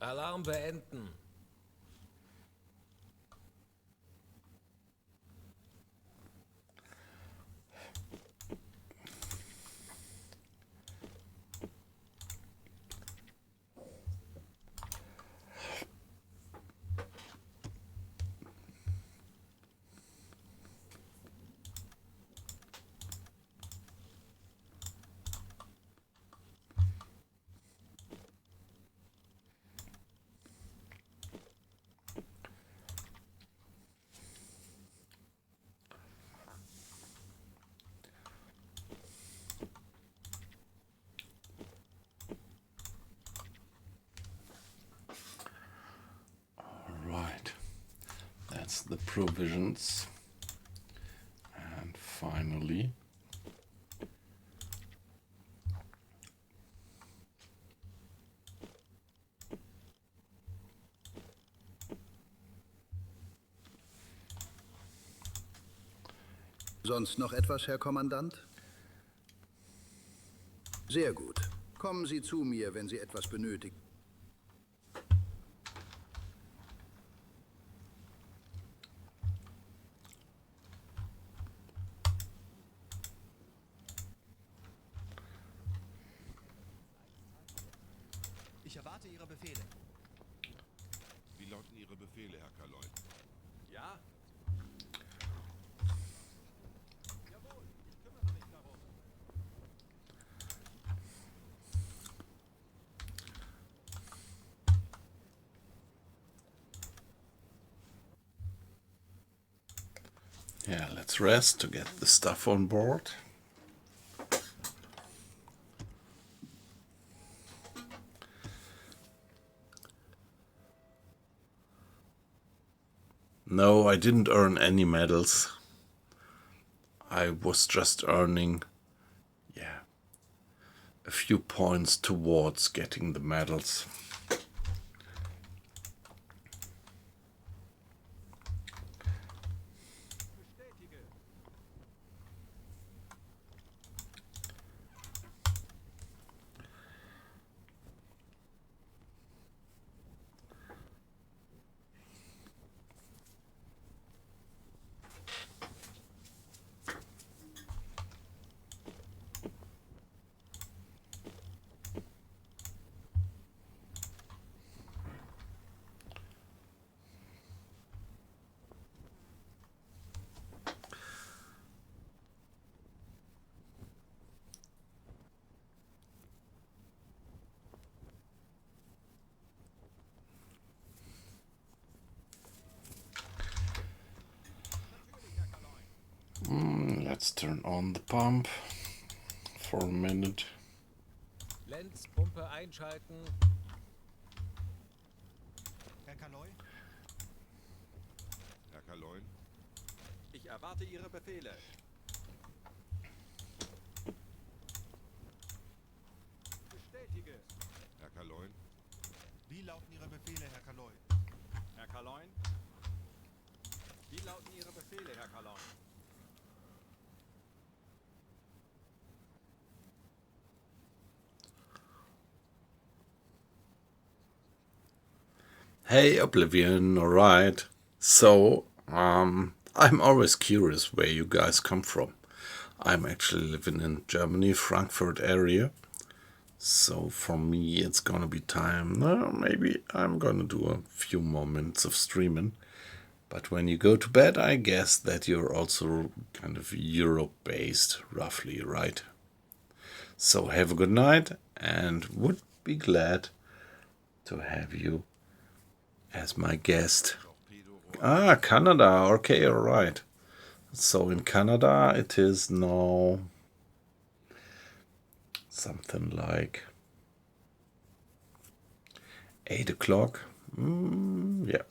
Alarm beenden.
Right. That's the provisions. And finally,
Sonst noch etwas, Herr Kommandant? Sehr gut. Kommen Sie zu mir, wenn Sie etwas benötigen.
Ich erwarte Ihre Befehle.
Wie lauten Ihre Befehle, Herr Kaloy?
Ja? Jawohl, ich kümmere mich darum.
Yeah, let's rest to get the stuff on board. No, I didn't earn any medals. I was just earning, yeah, a few points towards getting the medals.
Bestätige. Natürlich, Herr Kaloy.
Let's turn on the pump for a minute.
Lenz, Pumpe einschalten.
Herr Kaloy?
Herr Kaloy?
Ich erwarte Ihre Befehle. Bestätige.
Herr Kaloy?
Wie lauten Ihre Befehle, Herr Kaloy?
Herr Kaloy? Wie lauten Ihre Befehle, Herr Kaloy?
Hey, Oblivion, alright. So, I'm always curious where you guys come from. I'm actually living in Germany, Frankfurt area. So for me, it's gonna be time. Maybe I'm gonna do a few more minutes of streaming. But when you go to bed, I guess that you're also kind of Europe-based, roughly, right? So have a good night, and would be glad to have you as my guest. Ah, Canada. Okay, all right. So in Canada, it is now something like 8 o'clock. Yeah.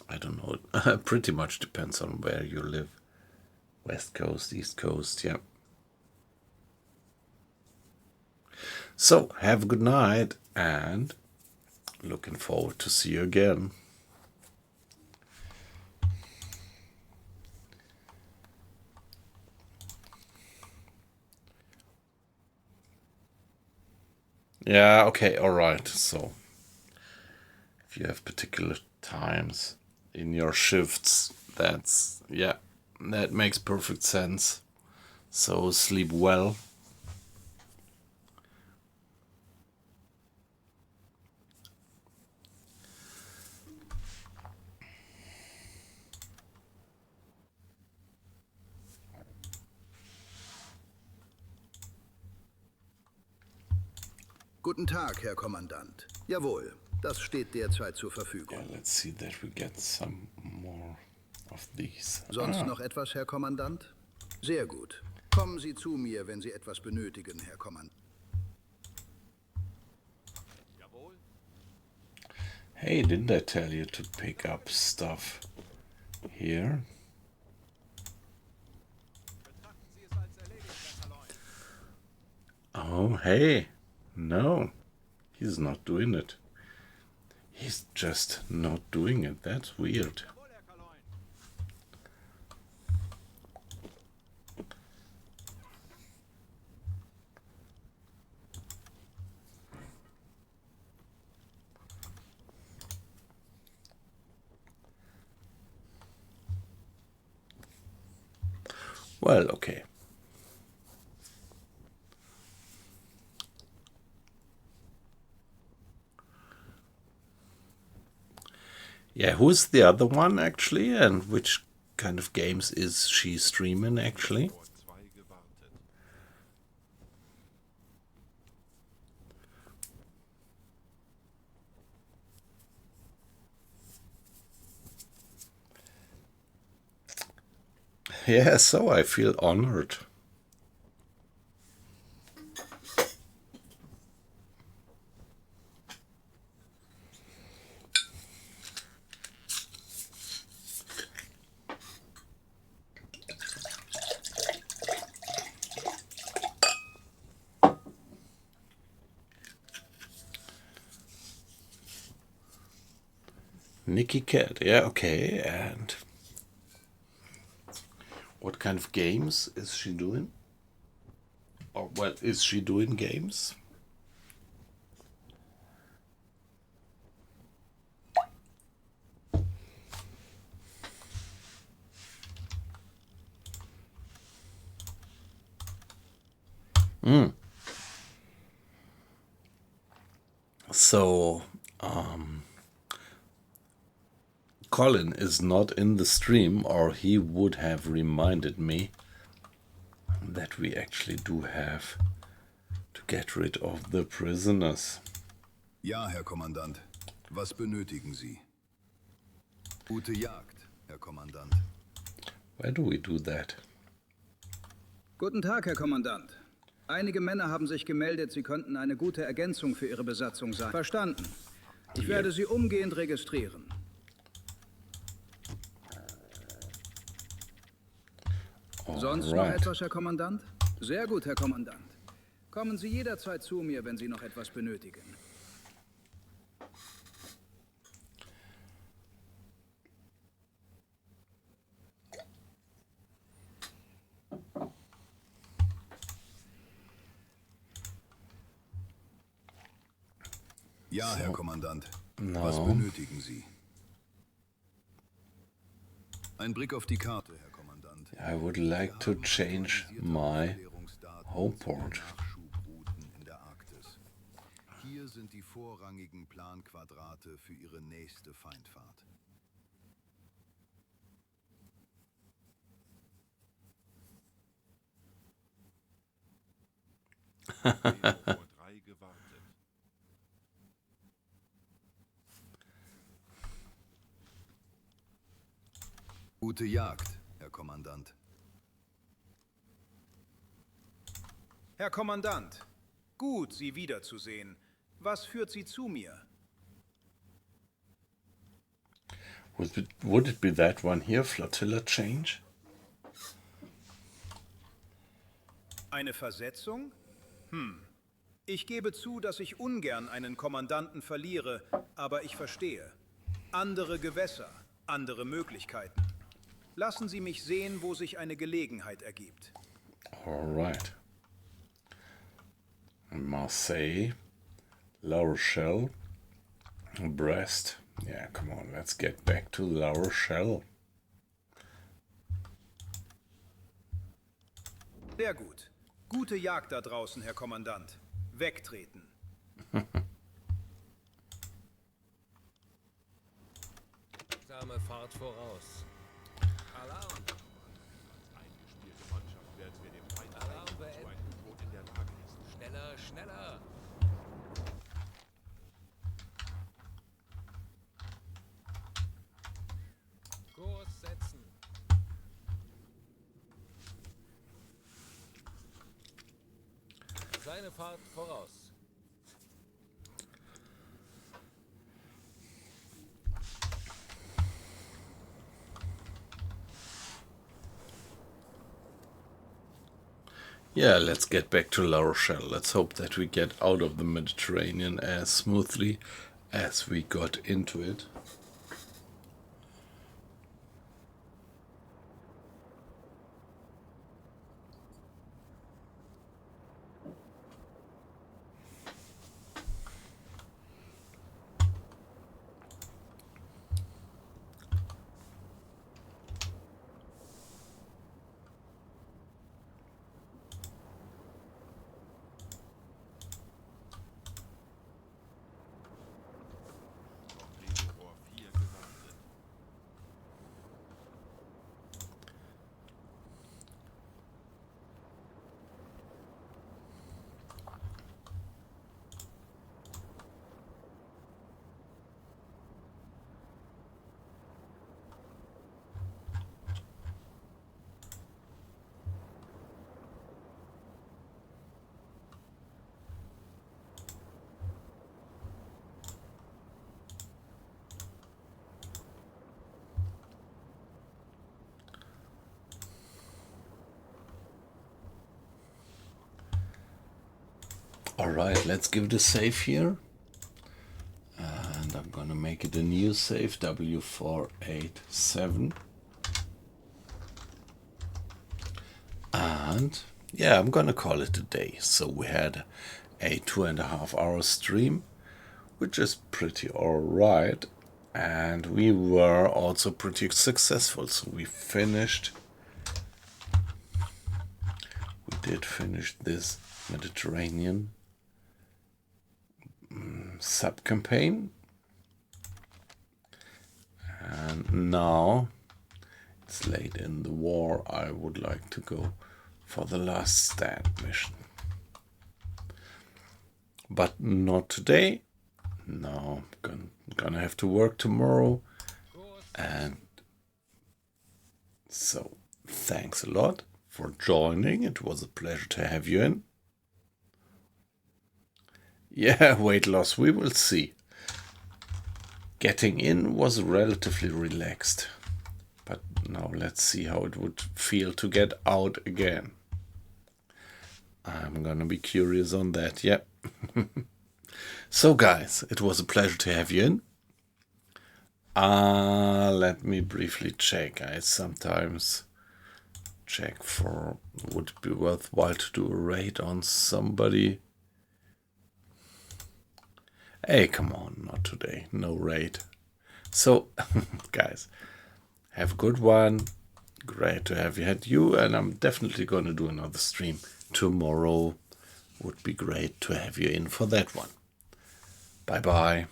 I don't know. Pretty much depends on where you live. West Coast, East Coast, yeah. So, have a good night, and looking forward to see you again. Yeah, okay, alright. So, if you have particular times in your shifts, that's, yeah, that makes perfect sense. So, sleep well.
Guten Tag, Herr Kommandant. Jawohl, das steht derzeit zur
Yeah,
Verfügung.
let's see that we get some more of these.
Sonst noch etwas, Herr Kommandant? Sehr gut. Kommen Sie zu mir, wenn Sie etwas benötigen, Herr Kommandant.
Jawohl.
Hey, didn't I tell you to pick up stuff here?
Betrachten Sie es als erledigt, Herr Kaloy.
Oh, hey. No, he's not doing it. He's just not doing it. That's weird.
Jawohl, Herr Kaloy.
Well, okay. Yeah, who's the other one actually, and which kind of games is she streaming actually?
Vor 2 gewartet.
Yeah, so I feel honored. Nikki Cat, yeah, okay. And what kind of games is she doing? Or, well, is she doing games? So, Colin is not in the stream, or he would have reminded me that we actually do have to get rid of the prisoners.
Ja, Herr Kommandant. Was benötigen Sie? Gute Jagd, Herr Kommandant.
Where do we do that?
Guten Tag, Herr Kommandant. Einige Männer haben sich gemeldet, sie könnten eine gute Ergänzung für Ihre Besatzung sein. Verstanden. Ich werde sie umgehend registrieren. Sonst noch etwas, Herr Kommandant? Sehr gut, Herr Kommandant. Kommen Sie jederzeit zu mir, wenn Sie noch etwas benötigen. Ja, Herr Kommandant. Was benötigen Sie? Ein Blick auf die Karte, Herr Kommandant.
I would like to change my home port.
Nachschubrouten in der Arktis. Hier sind die vorrangigen Planquadrate für Ihre nächste Feindfahrt.
Vor 3 gewartet.
Gute Jagd, Herr Kommandant.
Herr Kommandant, gut, Sie wiederzusehen. Was führt Sie zu mir?
Would it be that one here, Flotilla Change?
Eine Versetzung? Ich gebe zu, dass ich ungern einen Kommandanten verliere, aber ich verstehe. Andere Gewässer, andere Möglichkeiten. Lassen Sie mich sehen, wo sich eine Gelegenheit ergibt.
All right. Marseille, La Rochelle, Brest. Yeah, come on, let's get back to La Rochelle.
Sehr gut. Gute Jagd da draußen, Herr Kommandant. Wegtreten.
Same Fahrt voraus. Alarm!
Eingespielte Mannschaft werden wir dem Feind
Alarm
zeigen,
beenden.
wozu ein U-Boot in der Lage ist.
Schneller, schneller! Kurs setzen. Seine Fahrt voraus.
Yeah, let's get back to La Rochelle. Let's hope that we get out of the Mediterranean as smoothly as we got into it. Alright, let's give it a save here. And I'm gonna make it a new save, W487. And yeah, I'm gonna call it a day. So we had a 2.5 hour stream, which is pretty alright. And we were also pretty successful. So we did finish this Mediterranean sub-campaign. And now it's late in the war. I would like to go for the last stand mission. But not today. No, I'm gonna have to work tomorrow. And so thanks a lot for joining. It was a pleasure to have you in. Yeah, weight loss, we will see. Getting in was relatively relaxed. But now let's see how it would feel to get out again. I'm gonna be curious on that, yeah. So guys, it was a pleasure to have you in. Let me briefly check. I sometimes check for would it be worthwhile to do a raid on somebody. Hey, come on, not today. No raid. So, guys, have a good one. Great to have you, and I'm definitely going to do another stream tomorrow. Would be great to have you in for that one. Bye-bye.